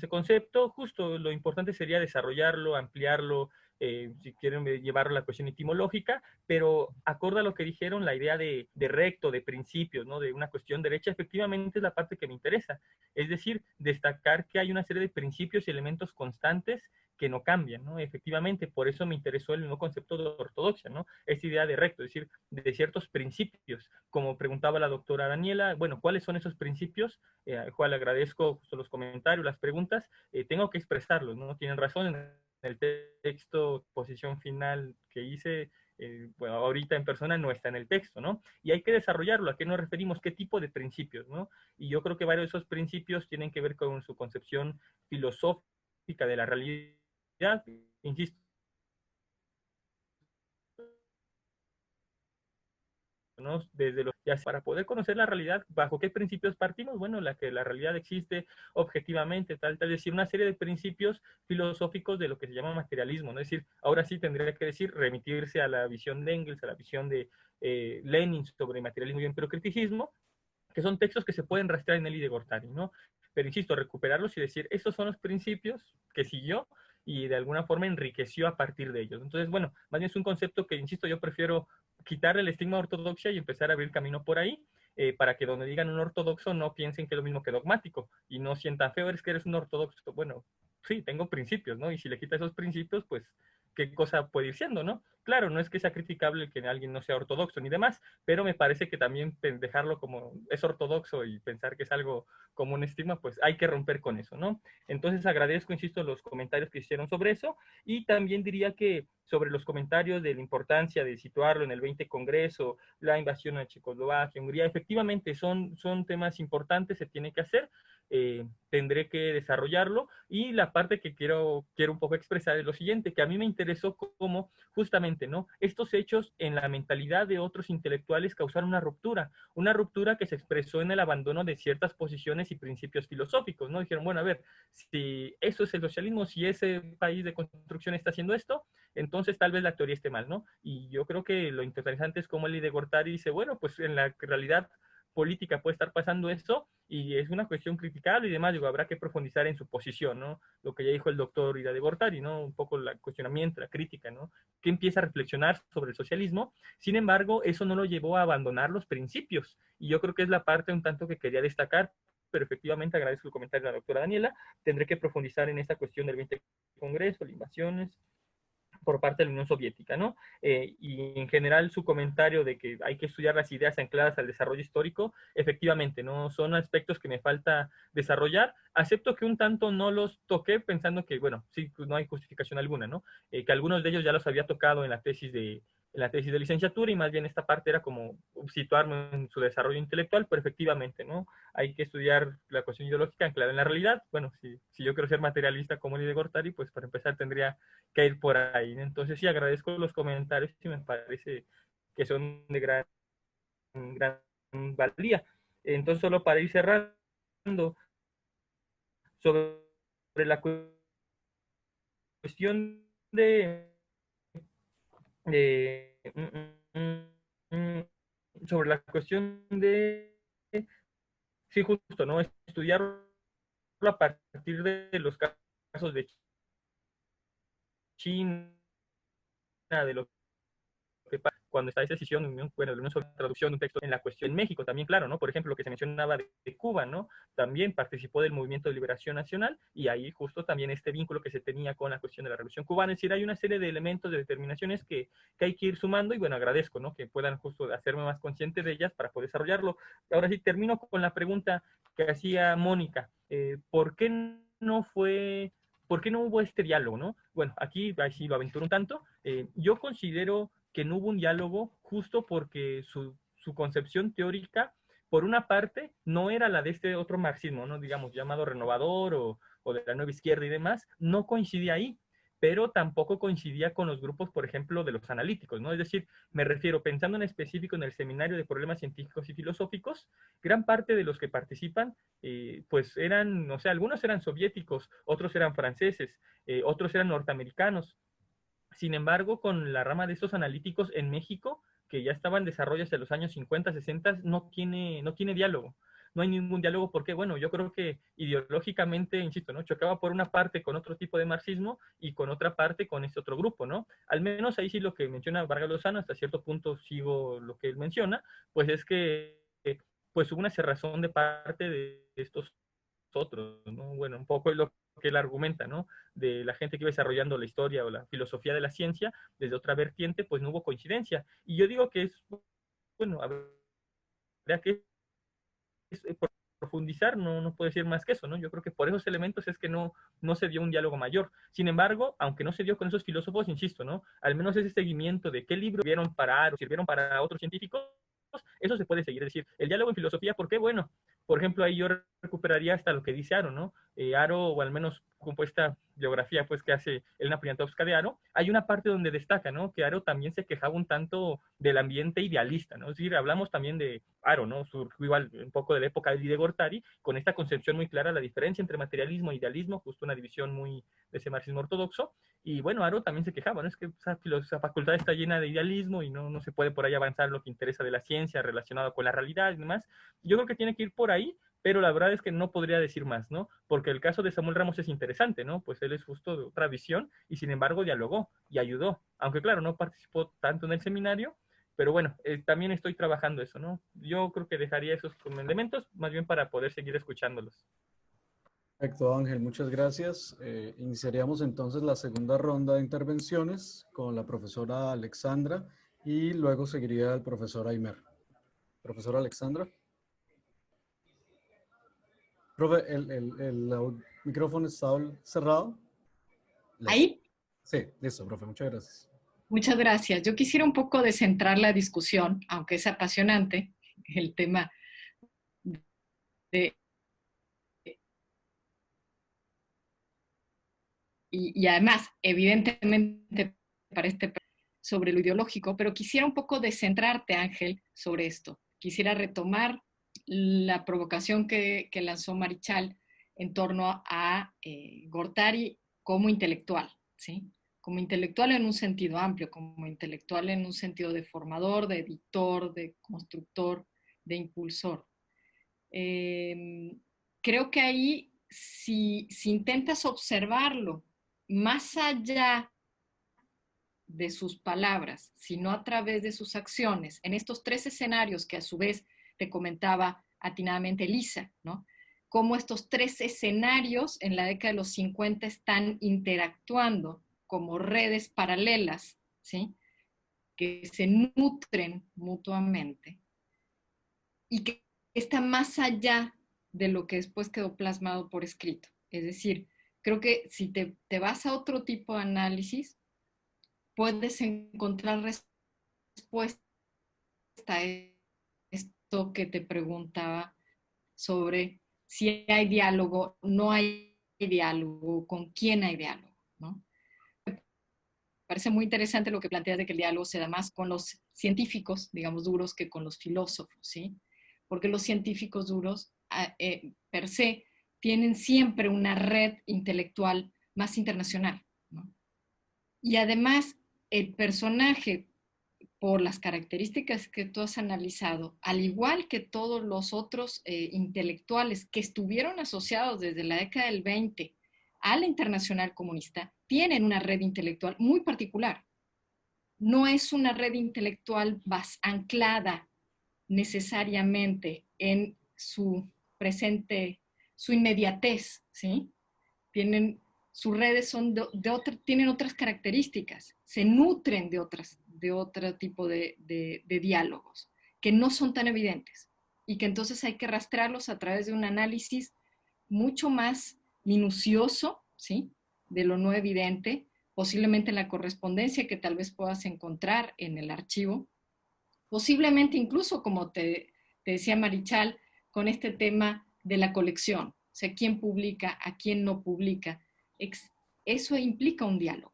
concepto. Justo lo importante sería desarrollarlo, ampliarlo, si quieren llevarlo a la cuestión etimológica, pero acorde a lo que dijeron, la idea de recto, de principios, ¿no? De una cuestión derecha, efectivamente es la parte que me interesa. Es decir, destacar que hay una serie de principios y elementos constantes que no cambian, ¿no? Efectivamente, por eso me interesó el mismo concepto de ortodoxia, ¿no? Esta idea de recto, es decir, de ciertos principios. Como preguntaba la doctora Daniela, bueno, ¿cuáles son esos principios? Al cual agradezco justo los comentarios, las preguntas, tengo que expresarlos, ¿no? Tienen razón, en el texto, posición final que hice, bueno, ahorita en persona no está en el texto, ¿no? Y hay que desarrollarlo. ¿A qué nos referimos? ¿Qué tipo de principios, no? Y yo creo que varios de esos principios tienen que ver con su concepción filosófica de la realidad. Insisto, ¿no? Desde los, ya para poder conocer la realidad, ¿bajo qué principios partimos? Bueno, la realidad existe objetivamente, tal, es decir, una serie de principios filosóficos de lo que se llama materialismo, ¿no? Es decir, ahora sí tendría que decir, remitirse a la visión de Engels, a la visión de Lenin sobre materialismo y empiricismo, que son textos que se pueden rastrear en Elie de Gortari, ¿no? Pero insisto, recuperarlos y decir, estos son los principios que siguió y de alguna forma enriqueció a partir de ellos. Entonces, bueno, más bien es un concepto que, insisto, yo prefiero quitarle el estigma de ortodoxia y empezar a abrir camino por ahí, para que donde digan un ortodoxo no piensen que es lo mismo que dogmático y no sientan feo, eres que eres un ortodoxo. Bueno, sí, tengo principios, ¿no? Y si le quitas esos principios, pues, ¿qué cosa puede ir siendo, no? Claro, no es que sea criticable que alguien no sea ortodoxo ni demás, pero me parece que también dejarlo como es ortodoxo y pensar que es algo como un estigma, pues hay que romper con eso, ¿no? Entonces agradezco, insisto, los comentarios que hicieron sobre eso, y también diría que sobre los comentarios de la importancia de situarlo en el 20 Congreso, la invasión a Checoslovaquia, Hungría, efectivamente son temas importantes, se tiene que hacer, tendré que desarrollarlo, y la parte que quiero un poco expresar es lo siguiente, que a mí me interesó cómo justamente, ¿no? Estos hechos en la mentalidad de otros intelectuales causaron una ruptura que se expresó en el abandono de ciertas posiciones y principios filosóficos, ¿no? Dijeron, bueno, a ver, si eso es el socialismo, si ese país de construcción está haciendo esto, entonces tal vez la teoría esté mal, ¿no? Y yo creo que lo interesante es cómo Elie de Gortari dice, bueno, pues en la realidad política puede estar pasando esto y es una cuestión criticable y demás, digo, habrá que profundizar en su posición, ¿no? Lo que ya dijo el doctor Ida de Gortari, ¿no? Un poco el cuestionamiento, la crítica, ¿no? Que empieza a reflexionar sobre el socialismo. Sin embargo, eso no lo llevó a abandonar los principios, y yo creo que es la parte un tanto que quería destacar, pero efectivamente agradezco el comentario de la doctora Daniela, tendré que profundizar en esta cuestión del 20 Congreso, las invasiones por parte de la Unión Soviética, ¿no? Y en general su comentario de que hay que estudiar las ideas ancladas al desarrollo histórico, efectivamente, ¿no? Son aspectos que me falta desarrollar. Acepto que un tanto no los toqué pensando que, bueno, sí, pues no hay justificación alguna, ¿no? Que algunos de ellos ya los había tocado en la tesis de licenciatura, y más bien esta parte era como situarme en su desarrollo intelectual, pero efectivamente, ¿no? Hay que estudiar la cuestión ideológica anclada en la realidad. Bueno, si yo quiero ser materialista como Elie de Gortari, pues para empezar tendría que ir por ahí. Entonces sí, agradezco los comentarios y me parece que son de gran valía. Entonces, solo para ir cerrando, sobre la cuestión sobre la cuestión de, sí, justo, ¿no? Estudiarlo a partir de los casos de China, de lo que pasa cuando está esa decisión, bueno, de una sola traducción de un texto en la cuestión en México, también, claro, ¿no? Por ejemplo, lo que se mencionaba de Cuba, ¿no? También participó del Movimiento de Liberación Nacional, y ahí justo también este vínculo que se tenía con la cuestión de la Revolución Cubana. Es decir, hay una serie de elementos, de determinaciones que hay que ir sumando, y bueno, agradezco, ¿no? Que puedan justo hacerme más consciente de ellas para poder desarrollarlo. Ahora sí, termino con la pregunta que hacía Mónica. ¿Por qué no hubo este diálogo, no? Bueno, aquí sí lo aventuro un tanto. Yo considero que no hubo un diálogo justo porque su concepción teórica, por una parte, no era la de este otro marxismo, ¿no? Digamos, llamado renovador o de la nueva izquierda y demás, no coincidía ahí. pero tampoco coincidía con los grupos, por ejemplo, de los analíticos, ¿no? Es decir, me refiero, pensando en específico en el Seminario de Problemas Científicos y Filosóficos, gran parte de los que participan, pues eran, o sea, algunos eran soviéticos, otros eran franceses, otros eran norteamericanos. Sin embargo, con la rama de estos analíticos en México, que ya estaba en desarrollo hacia los años 50, 60, no tiene diálogo. No hay ningún diálogo porque, bueno, yo creo que ideológicamente, insisto, ¿no? Chocaba por una parte con otro tipo de marxismo y con otra parte con este otro grupo, ¿no? Al menos ahí sí lo que menciona Vargas Lozano, hasta cierto punto sigo lo que él menciona, pues es que pues hubo una cerrazón de parte de estos otros, ¿no? Bueno, un poco es lo que él argumenta, ¿no? De la gente que iba desarrollando la historia o la filosofía de la ciencia desde otra vertiente, pues no hubo coincidencia. Y yo digo que es, bueno, habría que profundizar, no puedo decir más que eso, ¿no? Yo creo que por esos elementos es que no se dio un diálogo mayor. Sin embargo, aunque no se dio con esos filósofos, insisto, ¿no? Al menos ese seguimiento de qué libros sirvieron para otros científicos, eso se puede seguir. Es decir, el diálogo en filosofía, ¿por qué? Bueno, por ejemplo, ahí yo recuperaría hasta lo que dice Aro, ¿no? Aro, o al menos con esta biografía pues, que hace Elena Poniatowska de Aro, hay una parte donde destaca, ¿no? Que Aro también se quejaba un tanto del ambiente idealista, ¿no? Es decir, hablamos también de Aro, ¿no? Surgió igual un poco de la época de Gortari, con esta concepción muy clara, la diferencia entre materialismo e idealismo, justo una división muy de ese marxismo ortodoxo, y bueno, Aro también se quejaba, ¿no? Es que esa facultad está llena de idealismo y no se puede por ahí avanzar lo que interesa de la ciencia relacionado con la realidad y demás. Yo creo que tiene que ir por ahí, pero la verdad es que no podría decir más, ¿no? Porque el caso de Samuel Ramos es interesante, ¿no? Pues él es justo de otra visión y sin embargo dialogó y ayudó, aunque claro, no participó tanto en el seminario, pero bueno, también estoy trabajando eso, ¿no? Yo creo que dejaría esos elementos más bien para poder seguir escuchándolos.
Perfecto, Ángel, muchas gracias. Iniciaríamos entonces la segunda ronda de intervenciones con la profesora Alexandra y luego seguiría el profesor Aymer. Profesora Alexandra. Profe, el micrófono está cerrado.
¿Ahí?
Sí, listo, profe, muchas gracias.
Muchas gracias. Yo quisiera un poco descentrar la discusión, aunque es apasionante, el tema de... Y además, evidentemente, para sobre lo ideológico, pero quisiera un poco descentrarte, Ángel, sobre esto. Quisiera retomar la provocación que lanzó Marichal en torno a Gortari como intelectual, ¿sí? Como intelectual en un sentido amplio, como intelectual en un sentido de formador, de editor, de constructor, de impulsor. Creo que ahí, si intentas observarlo más allá de sus palabras, sino a través de sus acciones, en estos tres escenarios que a su vez te comentaba atinadamente Elisa, ¿no? Cómo estos tres escenarios en la década de los 50 están interactuando como redes paralelas, ¿sí? Que se nutren mutuamente y que está más allá de lo que después quedó plasmado por escrito. Es decir, creo que si te vas a otro tipo de análisis, puedes encontrar respuesta a esto que te preguntaba sobre si hay diálogo, no hay diálogo, con quién hay diálogo, ¿no? Me parece muy interesante lo que planteas de que el diálogo se da más con los científicos, digamos, duros, que con los filósofos, ¿sí? Porque los científicos duros, per se, tienen siempre una red intelectual más internacional, ¿no? Y además, el personaje, por las características que tú has analizado, al igual que todos los otros intelectuales que estuvieron asociados desde la década del 20 a la Internacional Comunista, tienen una red intelectual muy particular. No es una red intelectual anclada necesariamente en su presente, su inmediatez, ¿sí? Sus redes tienen otras características, se nutren de otro tipo de diálogos que no son tan evidentes y que entonces hay que rastrearlos a través de un análisis mucho más minucioso, ¿sí? De lo no evidente, posiblemente en la correspondencia que tal vez puedas encontrar en el archivo, posiblemente incluso, como te decía Marichal, con este tema de la colección, o sea, quién publica, a quién no publica. eso implica un diálogo,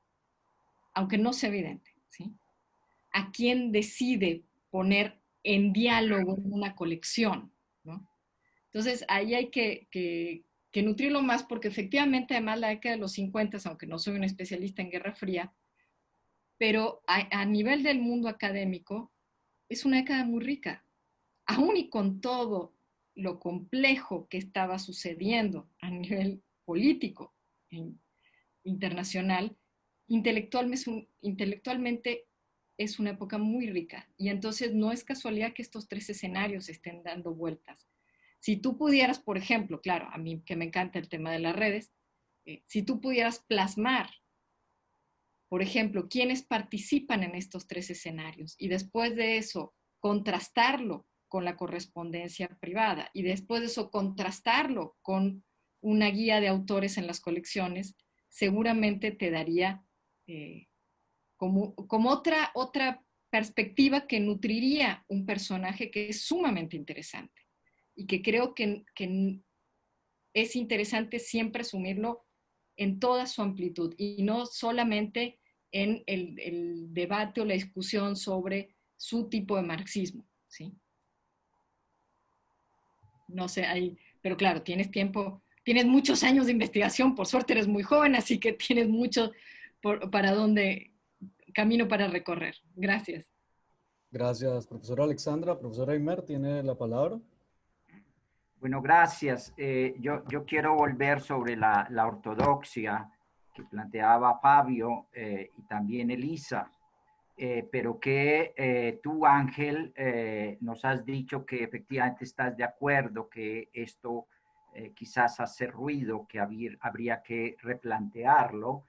aunque no sea evidente, ¿sí? ¿A quién decide poner en diálogo una colección, ¿no? Entonces, ahí hay que nutrirlo más, porque efectivamente, además, la década de los 50, aunque no soy un especialista en Guerra Fría, pero a nivel del mundo académico, es una década muy rica. Aún y con todo lo complejo que estaba sucediendo a nivel político internacional, intelectualmente es una época muy rica. Y entonces no es casualidad que estos tres escenarios estén dando vueltas. Si tú pudieras, por ejemplo, claro, a mí que me encanta el tema de las redes, si tú pudieras plasmar, por ejemplo, quiénes participan en estos tres escenarios y después de eso contrastarlo con la correspondencia privada y después de eso contrastarlo con una guía de autores en las colecciones, seguramente te daría como otra perspectiva que nutriría un personaje que es sumamente interesante y que creo que es interesante siempre asumirlo en toda su amplitud y no solamente en el debate o la discusión sobre su tipo de marxismo, ¿sí? No sé, pero claro, tienes tiempo, tienes muchos años de investigación, por suerte eres muy joven, así que tienes mucho camino para recorrer. Gracias.
Gracias, profesora Alexandra. Profesora Aymer, tiene la palabra.
Bueno, gracias. Yo quiero volver sobre la ortodoxia que planteaba Fabio y también Elisa, pero que tú, Ángel, nos has dicho que efectivamente estás de acuerdo, que esto quizás hace ruido, que habría que replantearlo.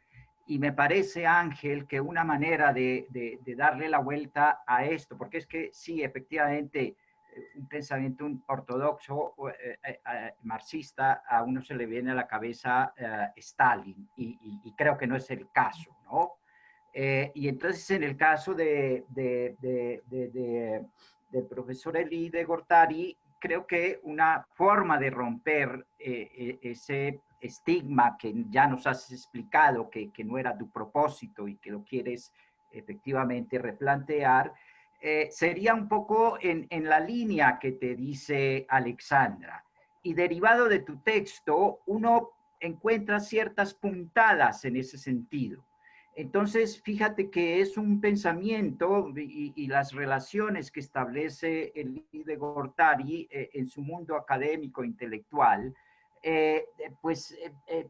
Y me parece, Ángel, que una manera de darle la vuelta a esto, porque es que sí, efectivamente, un pensamiento ortodoxo marxista, a uno se le viene a la cabeza Stalin, y creo que no es el caso, ¿no? Y entonces en el caso del profesor Elie de Gortari, creo que una forma de romper ese estigma que ya nos has explicado que no era tu propósito y que lo quieres efectivamente replantear, sería un poco en la línea que te dice Alexandra. Y derivado de tu texto, uno encuentra ciertas puntadas en ese sentido. Entonces, fíjate que es un pensamiento y las relaciones que establece Elie de Gortari en su mundo académico intelectual,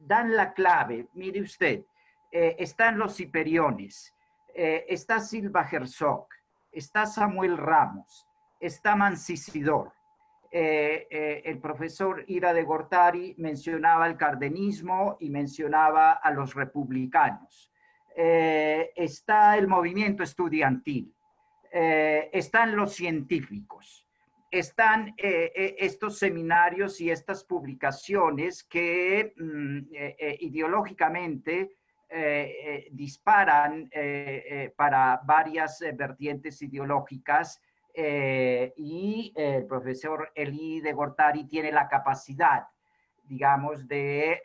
dan la clave. Mire usted, están los hiperiones, está Silva Herzog, está Samuel Ramos, está Mancisidor. El profesor Ira de Gortari mencionaba el cardenismo y mencionaba a los republicanos. Está el movimiento estudiantil, están los científicos, están estos seminarios y estas publicaciones que ideológicamente disparan para varias vertientes ideológicas, y el profesor Elie de Gortari tiene la capacidad, digamos, de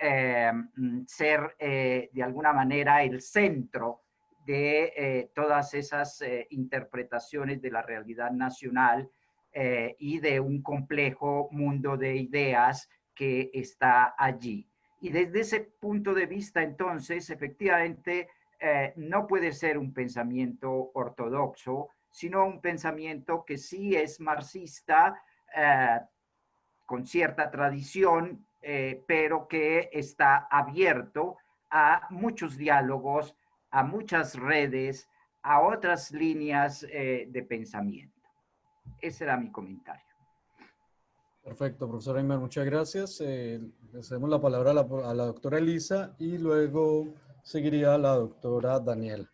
ser de alguna manera el centro de todas esas interpretaciones de la realidad nacional y de un complejo mundo de ideas que está allí. Y desde ese punto de vista, entonces, efectivamente, no puede ser un pensamiento ortodoxo, sino un pensamiento que sí es marxista, con cierta tradición, pero que está abierto a muchos diálogos, a muchas redes, a otras líneas de pensamiento. Ese era mi comentario.
Perfecto, profesor Aymer, muchas gracias. Le cedemos la palabra a la doctora Elisa y luego seguiría la doctora Daniela.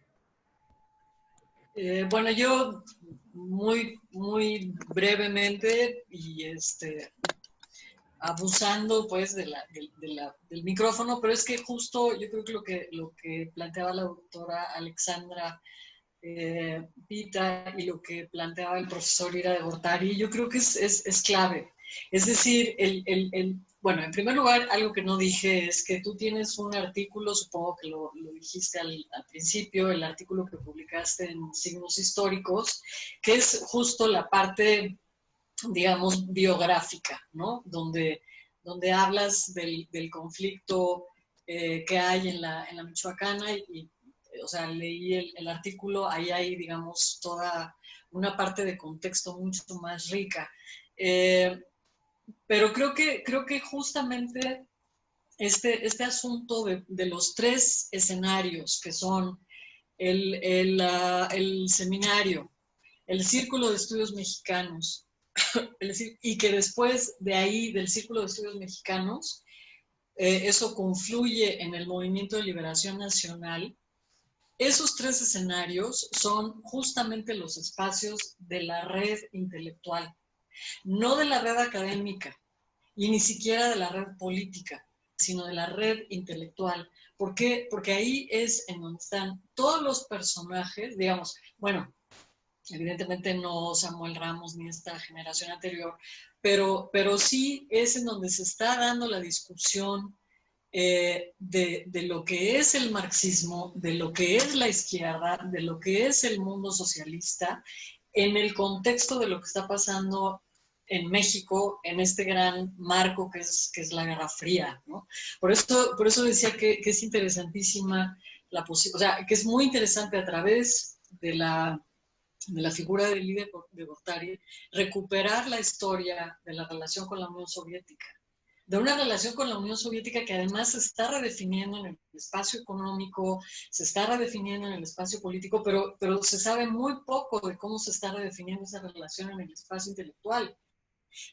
Bueno, yo muy brevemente y abusando pues del micrófono, pero es que justo yo creo que lo que planteaba la doctora Alexandra Pita y lo que planteaba el profesor Ira de Gortari, yo creo que es clave. Es decir, bueno, en primer lugar, algo que no dije es que tú tienes un artículo, supongo que lo dijiste al principio, el artículo que publicaste en Signos Históricos, que es justo la parte, digamos, biográfica, ¿no? Donde hablas del conflicto que hay en la Michoacana y, o sea, leí el artículo, ahí hay, digamos, toda una parte de contexto mucho más rica. Pero creo que justamente este asunto de los tres escenarios que son el seminario, el Círculo de Estudios Mexicanos, y que después de ahí, del Círculo de Estudios Mexicanos, eso confluye en el Movimiento de Liberación Nacional. Esos tres escenarios son justamente los espacios de la red intelectual, no de la red académica y ni siquiera de la red política, sino de la red intelectual. ¿Por qué? Porque ahí es en donde están todos los personajes, digamos, bueno, evidentemente no Samuel Ramos ni esta generación anterior, pero sí es en donde se está dando la discusión de lo que es el marxismo, de lo que es la izquierda, de lo que es el mundo socialista, en el contexto de lo que está pasando en México, en este gran marco que es la Guerra Fría, ¿no? Por eso decía que es interesantísima la posibilidad, o sea, que es muy interesante a través de la figura de Elie de Gortari recuperar la historia de la relación con la Unión Soviética, de una relación con la Unión Soviética que además se está redefiniendo en el espacio económico, se está redefiniendo en el espacio político, pero se sabe muy poco de cómo se está redefiniendo esa relación en el espacio intelectual.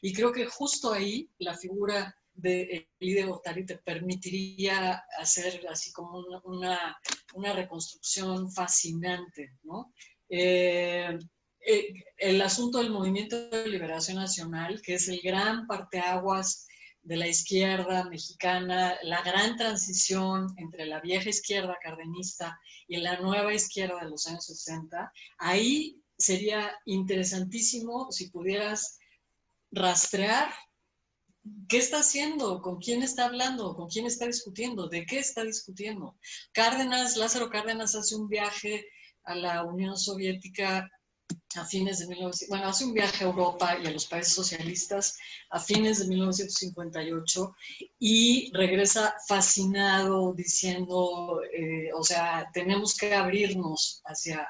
Y creo que justo ahí la figura de Elie de Gortari te permitiría hacer así como una reconstrucción fascinante, ¿no? El asunto del Movimiento de Liberación Nacional, que es el gran parteaguas de la izquierda mexicana, la gran transición entre la vieja izquierda cardenista y la nueva izquierda de los años 60, ahí sería interesantísimo si pudieras rastrear qué está haciendo, con quién está hablando, con quién está discutiendo, de qué está discutiendo. Lázaro Cárdenas hace un viaje a la Unión Soviética a fines de 1900, bueno, hace un viaje a Europa y a los países socialistas a fines de 1958 y regresa fascinado diciendo, o sea, tenemos que abrirnos hacia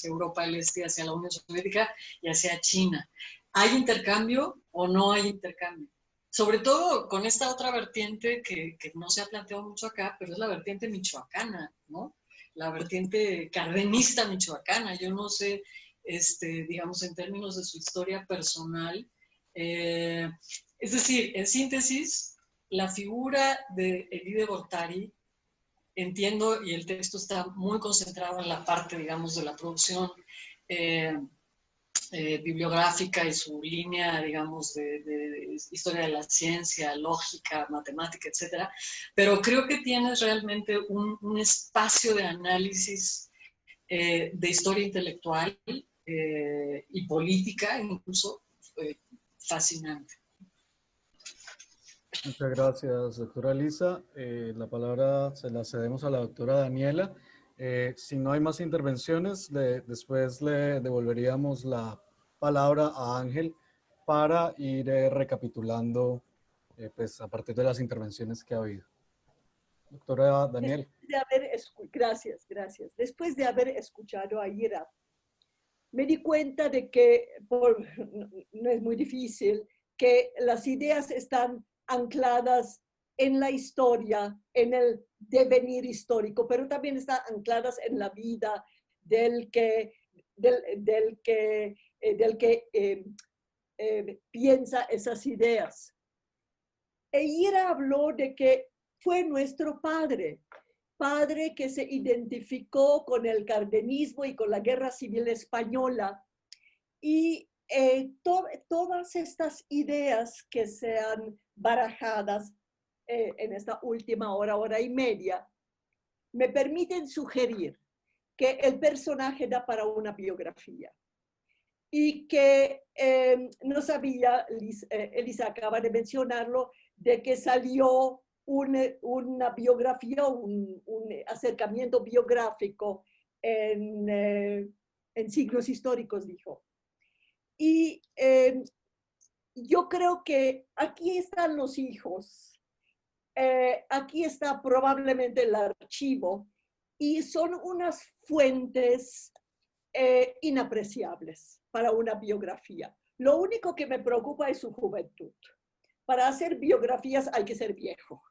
Europa del Este, hacia la Unión Soviética y hacia China. ¿Hay intercambio o no hay intercambio? Sobre todo con esta otra vertiente que no se ha planteado mucho acá, pero es la vertiente michoacana, ¿no? La vertiente cardenista michoacana. Yo no sé, digamos, en términos de su historia personal. Es decir, en síntesis, la figura de Elie de Gortari, entiendo, y el texto está muy concentrado en la parte, digamos, de la producción bibliográfica y su línea, digamos, de historia de la ciencia, lógica, matemática, etcétera, pero creo que tienes realmente un espacio de análisis de historia intelectual y política, incluso, fascinante.
Muchas gracias, doctora Lisa. La palabra se la cedemos a la doctora Daniela. Si no hay más intervenciones, después le devolveríamos la palabra a Ángel para ir recapitulando pues, a partir de las intervenciones que ha habido. Doctora Daniela.
Gracias. Después de haber escuchado a Ira, me di cuenta de que, no es muy difícil, que las ideas están ancladas en la historia, en el devenir histórico, pero también están ancladas en la vida del que piensa esas ideas. Ira habló de que fue nuestro padre que se identificó con el cardenismo y con la Guerra Civil Española, y todas estas ideas que sean barajadas en esta última hora y media, me permiten sugerir que el personaje da para una biografía. y que no sabía, Elisa acaba de mencionarlo, de que salió una biografía, un acercamiento biográfico en siglos históricos, dijo. Y yo creo que aquí están los hijos, aquí está probablemente el archivo, y son unas fuentes inapreciables para una biografía. Lo único que me preocupa es su juventud. Para hacer biografías hay que ser viejo,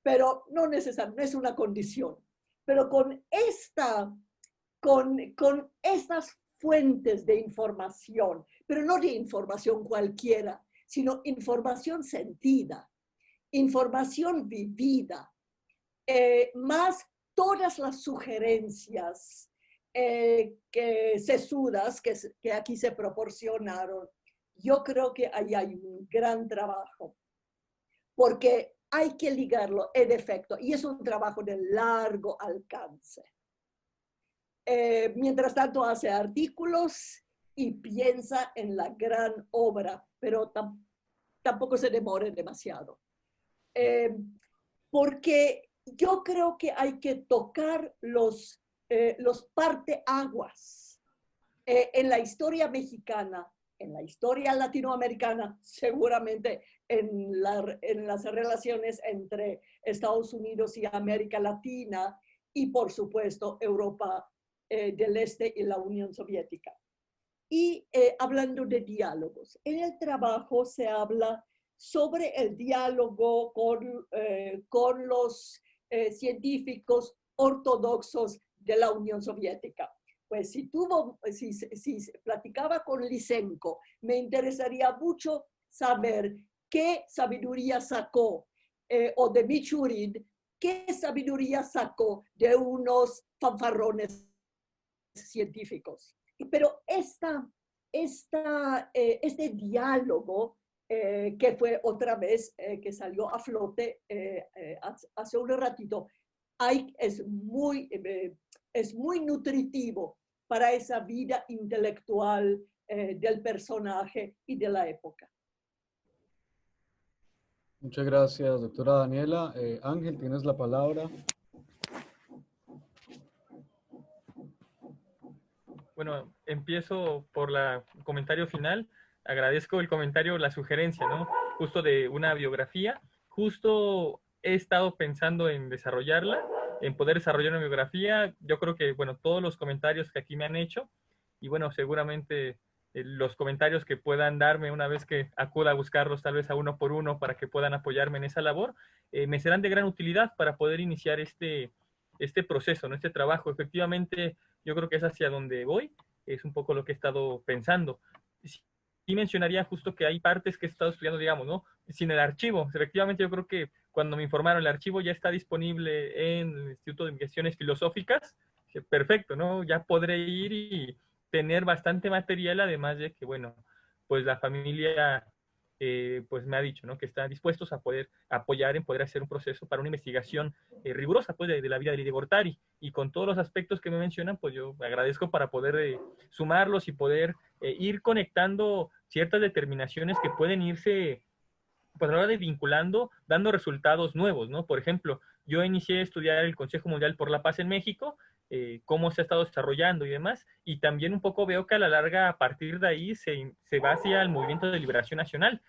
pero no necesariamente, no es una condición. Pero con estas fuentes de información, pero no de información cualquiera, sino información sentida, información vivida, más todas las sugerencias sesudas que aquí se proporcionaron. Yo creo que ahí hay un gran trabajo, porque hay que ligarlo, en efecto, y es un trabajo de largo alcance. Mientras tanto hace artículos y piensa en la gran obra, pero tampoco se demore demasiado. Porque yo creo que hay que tocar los parteaguas en la historia mexicana, en la historia latinoamericana, seguramente en las relaciones entre Estados Unidos y América Latina, y por supuesto Europa del Este y la Unión Soviética. Y hablando de diálogos, en el trabajo se habla sobre el diálogo con los científicos ortodoxos de la Unión Soviética. Pues si platicaba con Lysenko, me interesaría mucho saber qué sabiduría sacó, o de Michurin, qué sabiduría sacó de unos fanfarrones científicos. Pero este diálogo, que fue otra vez que salió a flote hace un ratito, es muy nutritivo para esa vida intelectual del personaje y de la época.
Muchas gracias, doctora Daniela. Ángel, tienes la palabra.
Bueno, empiezo por el comentario final. Agradezco el comentario, la sugerencia, ¿no? Justo de una biografía. Justo he estado pensando en desarrollarla, en poder desarrollar una biografía. Yo creo que, bueno, todos los comentarios que aquí me han hecho, y bueno, seguramente los comentarios que puedan darme una vez que acuda a buscarlos, tal vez a uno por uno, para que puedan apoyarme en esa labor, me serán de gran utilidad para poder iniciar este proceso, ¿no? Este trabajo. Efectivamente, yo creo que es hacia donde voy, es un poco lo que he estado pensando. Sí mencionaría justo que hay partes que he estado estudiando, digamos, ¿no? Sin el archivo. Efectivamente, yo creo que cuando me informaron, el archivo ya está disponible en el Instituto de Investigaciones Filosóficas. Perfecto, ¿no? Ya podré ir y tener bastante material, además de que, bueno, pues la familia pues me ha dicho, ¿no? Que están dispuestos a poder apoyar en poder hacer un proceso para una investigación rigurosa, pues, de la vida de Elí de Gortari, y con todos los aspectos que me mencionan, pues yo agradezco para poder sumarlos y poder ir conectando ciertas determinaciones que pueden irse, pues a la hora de vinculando, dando resultados nuevos, ¿no? Por ejemplo, yo inicié a estudiar el Consejo Mundial por la Paz en México, cómo se ha estado desarrollando y demás, y también un poco veo que a la larga, a partir de ahí, se va hacia el movimiento de liberación nacional.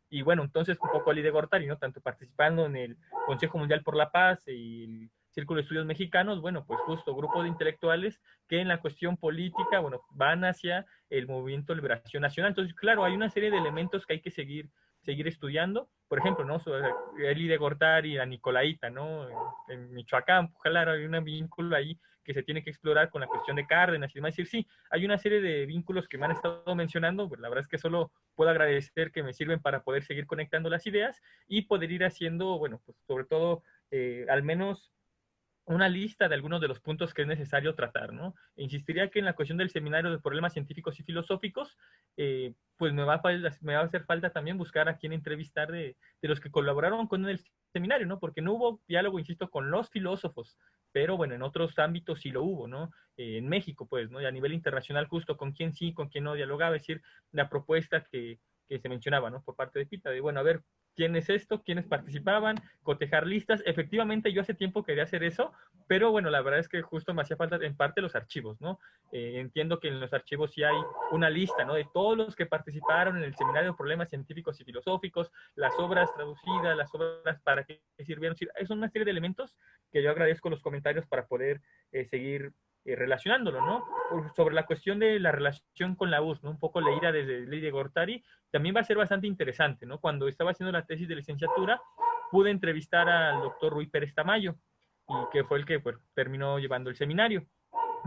Y bueno, entonces un poco Elí de Gortari, ¿no? Tanto participando en el Consejo Mundial por la Paz y el Círculo de Estudios Mexicanos, bueno, pues justo grupo de intelectuales que en la cuestión política, bueno, van hacia el movimiento de liberación nacional. Entonces, claro, hay una serie de elementos que hay que seguir estudiando. Por ejemplo, ¿no? Elí de Gortari, la Nicolaita, ¿no? En Michoacán, claro, hay un vínculo ahí que se tiene que explorar con la cuestión de Cárdenas y demás. Es decir, sí, hay una serie de vínculos que me han estado mencionando, pues la verdad es que solo puedo agradecer que me sirven para poder seguir conectando las ideas y poder ir haciendo, bueno, pues sobre todo, al menos una lista de algunos de los puntos que es necesario tratar, ¿no? Insistiría que en la cuestión del seminario de problemas científicos y filosóficos, pues me va a hacer falta también buscar a quién entrevistar de los que colaboraron con el seminario, ¿no? Porque no hubo diálogo, insisto, con los filósofos pero bueno, en otros ámbitos sí lo hubo, ¿no? En México, pues, ¿no? Y a nivel internacional, justo con quién sí, con quién no dialogaba, es decir, la propuesta que se mencionaba, ¿no? Por parte de Pita, de, bueno, a ver, ¿quién es esto? ¿Quiénes participaban? Cotejar listas. Efectivamente, yo hace tiempo quería hacer eso, pero bueno, la verdad es que justo me hacía falta en parte los archivos, ¿no? Entiendo que en los archivos sí hay una lista, ¿no? De todos los que participaron en el Seminario de Problemas Científicos y Filosóficos, las obras traducidas, las obras para qué sirvieron. Es una serie de elementos que yo agradezco los comentarios para poder seguir relacionándolo, ¿no? Sobre la cuestión de la relación con la URSS, ¿no? Un poco leída desde Elie de Gortari, también va a ser bastante interesante, ¿no? Cuando estaba haciendo la tesis de licenciatura, pude entrevistar al doctor Rui Pérez Tamayo, y que fue el que pues, terminó llevando el seminario.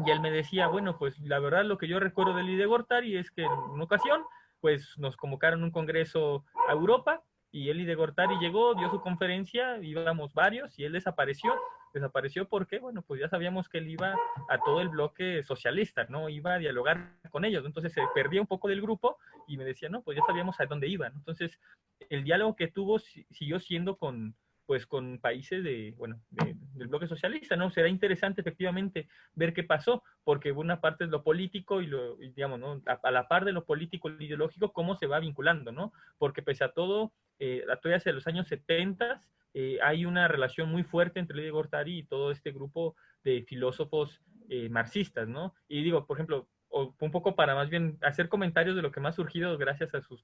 Y él me decía, bueno, pues la verdad lo que yo recuerdo de Elie de Gortari es que en una ocasión, pues nos convocaron a un congreso a Europa, y Elie de Gortari llegó, dio su conferencia, íbamos varios, y él desapareció porque, bueno, pues ya sabíamos que él iba a todo el bloque socialista, ¿no? Iba a dialogar con ellos, entonces se perdía un poco del grupo y me decía, no, pues ya sabíamos a dónde iba, ¿no? Entonces, el diálogo que tuvo siguió siendo con países del bloque socialista, ¿no? Será interesante efectivamente ver qué pasó, porque una parte es lo político y digamos, ¿no? A la par de lo político y ideológico, cómo se va vinculando, ¿no? Porque pese a todo, todavía hacia los años 70 hay una relación muy fuerte entre Elie de Gortari y todo este grupo de filósofos marxistas, ¿no? Y digo, por ejemplo, un poco para más bien hacer comentarios de lo que más ha surgido gracias a sus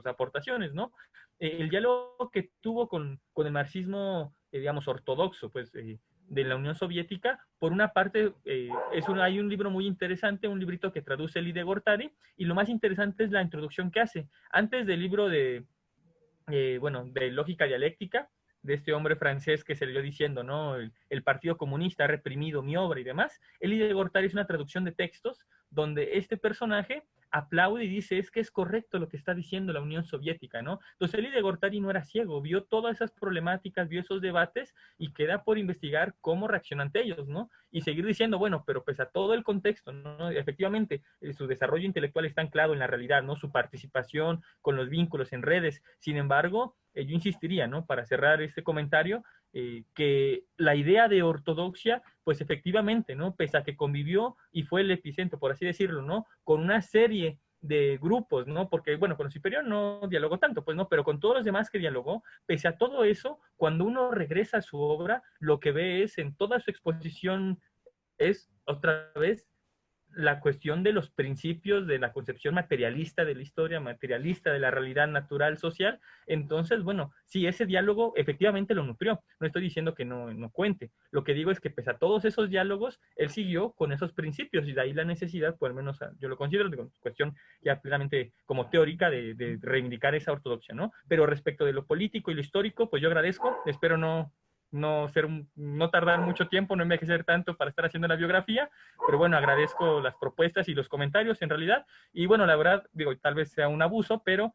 aportaciones, ¿no? El diálogo que tuvo con el marxismo, digamos, ortodoxo, pues, de la Unión Soviética, por una parte, hay un libro muy interesante, un librito que traduce Elie de Gortari, y lo más interesante es la introducción que hace. Antes del libro de lógica dialéctica, de este hombre francés que se le dio diciendo, ¿no? El Partido Comunista ha reprimido mi obra y demás. Elie de Gortari es una traducción de textos donde este personaje aplaude y dice, es que es correcto lo que está diciendo la Unión Soviética, ¿no? Entonces Elie de Gortari no era ciego, vio todas esas problemáticas, vio esos debates y queda por investigar cómo reaccionan ante ellos, ¿no? Y seguir diciendo, bueno, pero pese a todo el contexto, ¿no? Efectivamente, su desarrollo intelectual está anclado en la realidad, ¿no? Su participación con los vínculos en redes. Sin embargo, yo insistiría, ¿no? Para cerrar este comentario, que la idea de ortodoxia, pues efectivamente, ¿no? Pese a que convivió y fue el epicentro, por así decirlo, ¿no? Con una serie de grupos, ¿no? Porque, bueno, con el superior no dialogó tanto, pues, ¿no? Pero con todos los demás que dialogó, pese a todo eso, cuando uno regresa a su obra, lo que ve es, en toda su exposición, es, otra vez, la cuestión de los principios de la concepción materialista de la historia, materialista de la realidad natural social. Entonces, bueno, sí, ese diálogo efectivamente lo nutrió. No estoy diciendo que no cuente. Lo que digo es que pese a todos esos diálogos, él siguió con esos principios y de ahí la necesidad, pues al menos yo lo considero de cuestión ya plenamente como teórica de reivindicar esa ortodoxia, ¿no? Pero respecto de lo político y lo histórico, pues yo agradezco, espero no tardar mucho tiempo, no envejecer tanto para estar haciendo la biografía, pero bueno, agradezco las propuestas y los comentarios en realidad, y bueno, la verdad, digo, tal vez sea un abuso, pero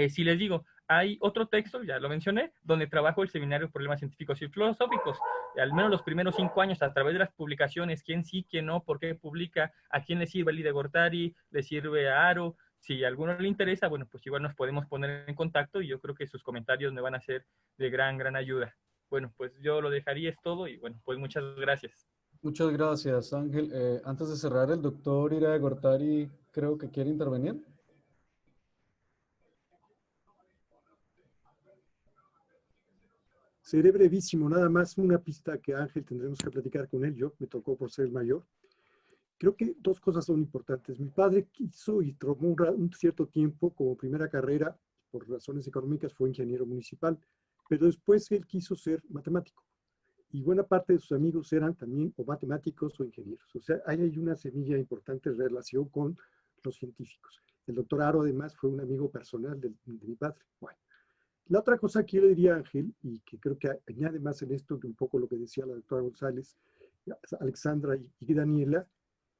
si les digo, hay otro texto, ya lo mencioné, donde trabajo el Seminario de Problemas Científicos y Filosóficos, al menos los primeros 5 años, a través de las publicaciones, quién sí, quién no, por qué publica, a quién le sirve Elie de Gortari, le sirve a Aro. Si a alguno le interesa, bueno, pues igual nos podemos poner en contacto y yo creo que sus comentarios me van a ser de gran ayuda. Bueno, pues yo lo dejaría, es todo, y bueno, pues muchas gracias.
Muchas gracias, Ángel. Antes de cerrar, el doctor Elie de Gortari creo que quiere intervenir.
Seré brevísimo, nada más una pista que Ángel tendremos que platicar con él. Yo me tocó por ser mayor. Creo que 2 cosas son importantes. Mi padre quiso y tomó un cierto tiempo como primera carrera, por razones económicas, fue ingeniero municipal. Pero después él quiso ser matemático. Y buena parte de sus amigos eran también o matemáticos o ingenieros. O sea, hay una semilla importante en relación con los científicos. El doctor Aro, además, fue un amigo personal de mi padre. Bueno, la otra cosa que yo le diría a Ángel, y que creo que añade más en esto que un poco lo que decía la doctora González, Alexandra y Daniela,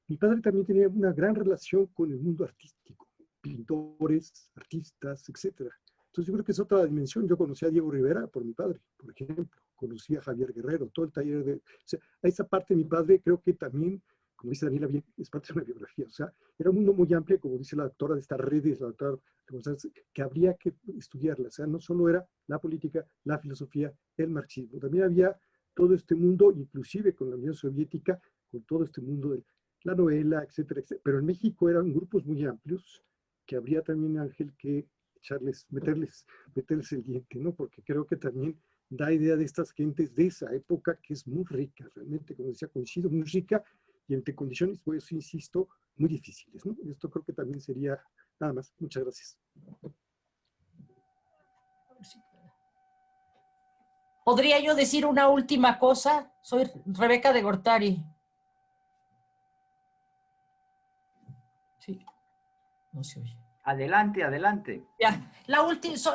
mi padre también tenía una gran relación con el mundo artístico, pintores, artistas, etcétera. Entonces yo creo que es otra dimensión. Yo conocí a Diego Rivera por mi padre, por ejemplo. Conocí a Javier Guerrero, todo el taller de... O sea, a esa parte de mi padre creo que también, como dice Daniela bien, es parte de una biografía. O sea, era un mundo muy amplio, como dice la doctora de estas redes, la doctora González, que habría que estudiarla. O sea, no solo era la política, la filosofía, el marxismo. También había todo este mundo, inclusive con la Unión Soviética, con todo este mundo de la novela, etcétera, etcétera. Pero en México eran grupos muy amplios, que habría también, Ángel, que meterles el diente, ¿no? Porque creo que también da idea de estas gentes de esa época que es muy rica, realmente, como decía, coincido, muy rica y entre condiciones, por eso insisto, muy difíciles, ¿no? Esto creo que también sería nada más. Muchas gracias.
¿Podría yo decir una última cosa? Soy Rebeca de Gortari. Sí, no se oye.
Adelante, adelante.
Ya,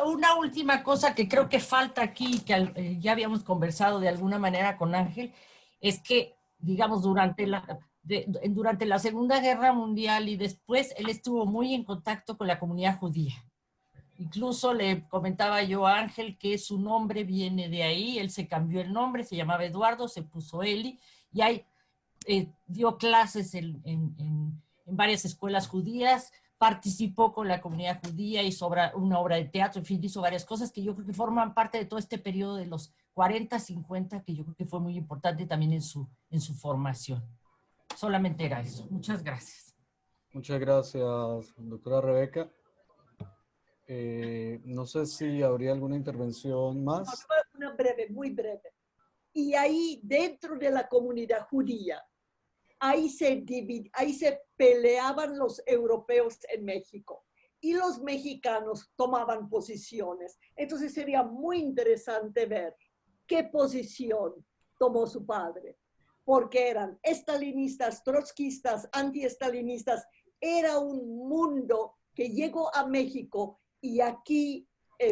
una última cosa que creo que falta aquí, que ya habíamos conversado de alguna manera con Ángel, es que, digamos, durante la Segunda Guerra Mundial y después, él estuvo muy en contacto con la comunidad judía. Incluso le comentaba yo a Ángel que su nombre viene de ahí, él se cambió el nombre, se llamaba Eduardo, se puso Eli, y dio clases en varias escuelas judías, participó con la comunidad judía, hizo una obra de teatro, en fin, hizo varias cosas que yo creo que forman parte de todo este periodo de los 40, 50, que yo creo que fue muy importante también en su formación. Solamente era eso. Muchas gracias.
Muchas gracias, doctora Rebeca. No sé si habría alguna intervención más.
Una breve, muy breve. Y ahí, dentro de la comunidad judía, ahí se peleaban los europeos en México y los mexicanos tomaban posiciones. Entonces sería muy interesante ver qué posición tomó su padre, porque eran estalinistas, trotskistas, antiestalinistas. Era un mundo que llegó a México y aquí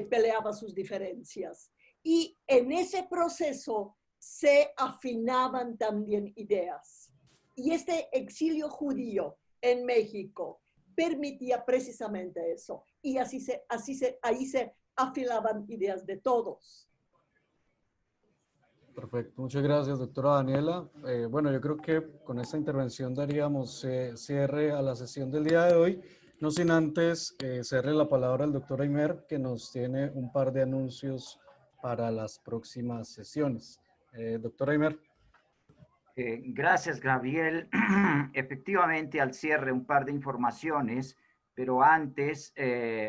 peleaba sus diferencias. Y en ese proceso se afinaban también ideas. Y este exilio judío en México permitía precisamente eso. Y ahí se afilaban ideas de todos.
Perfecto. Muchas gracias, doctora Daniela. Bueno, yo creo que con esta intervención daríamos cierre a la sesión del día de hoy. No sin antes cederle la palabra al doctor Aymer, que nos tiene un par de anuncios para las próximas sesiones. Doctor Aymer.
Gracias, Gabriel. Efectivamente, al cierre un par de informaciones, pero antes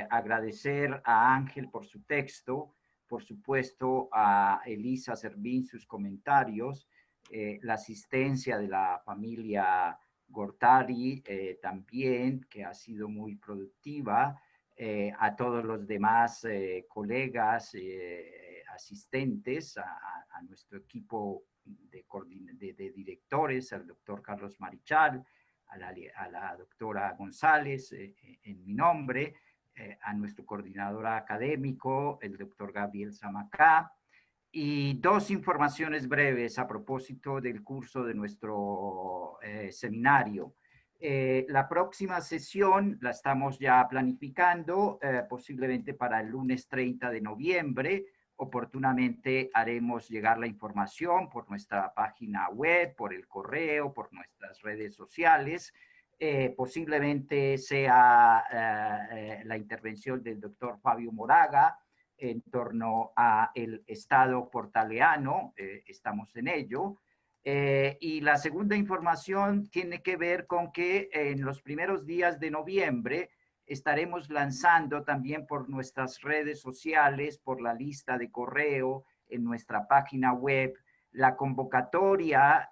agradecer a Ángel por su texto, por supuesto a Elisa Servín sus comentarios, la asistencia de la familia Gortari también, que ha sido muy productiva, a todos los demás colegas, asistentes, a nuestro equipo de directores, al doctor Carlos Marichal, a la doctora González, en mi nombre, a nuestro coordinador académico, el doctor Gabriel Zamacá, y dos informaciones breves a propósito del curso de nuestro seminario. La próxima sesión la estamos ya planificando, posiblemente para el lunes 30 de noviembre. Oportunamente haremos llegar la información por nuestra página web, por el correo, por nuestras redes sociales. Posiblemente sea la intervención del doctor Fabio Moraga en torno a el Estado portaleano. Estamos en ello. Y la segunda información tiene que ver con que en los primeros días de noviembre estaremos lanzando también por nuestras redes sociales, por la lista de correo, en nuestra página web, la convocatoria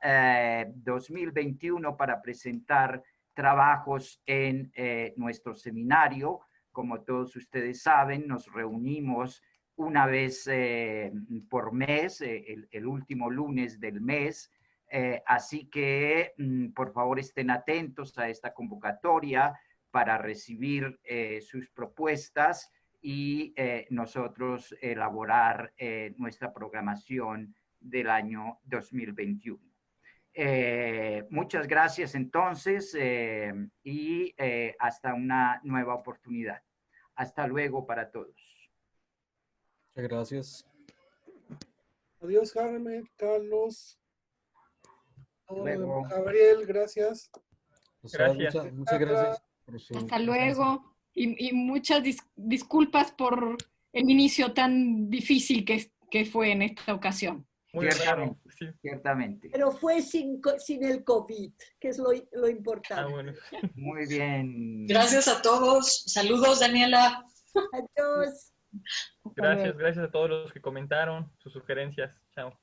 2021 para presentar trabajos en nuestro seminario. Como todos ustedes saben, nos reunimos una vez por mes, el último lunes del mes. Así que, por favor, estén atentos a esta convocatoria para recibir sus propuestas y nosotros elaborar nuestra programación del año 2021. Muchas gracias entonces y hasta una nueva oportunidad. Hasta luego para todos.
Muchas gracias.
Adiós, Carmen, Carlos.
Luego.
Gabriel, gracias.
Gracias. Muchas gracias.
Hasta luego y muchas disculpas por el inicio tan difícil que fue en esta ocasión.
Muy raro,
Ciertamente,
sí.
ciertamente.
Pero fue sin el COVID, que es lo importante.
Bueno.
Muy bien.
Gracias a todos. Saludos, Daniela.
Adiós.
Gracias a todos los que comentaron sus sugerencias. Chao.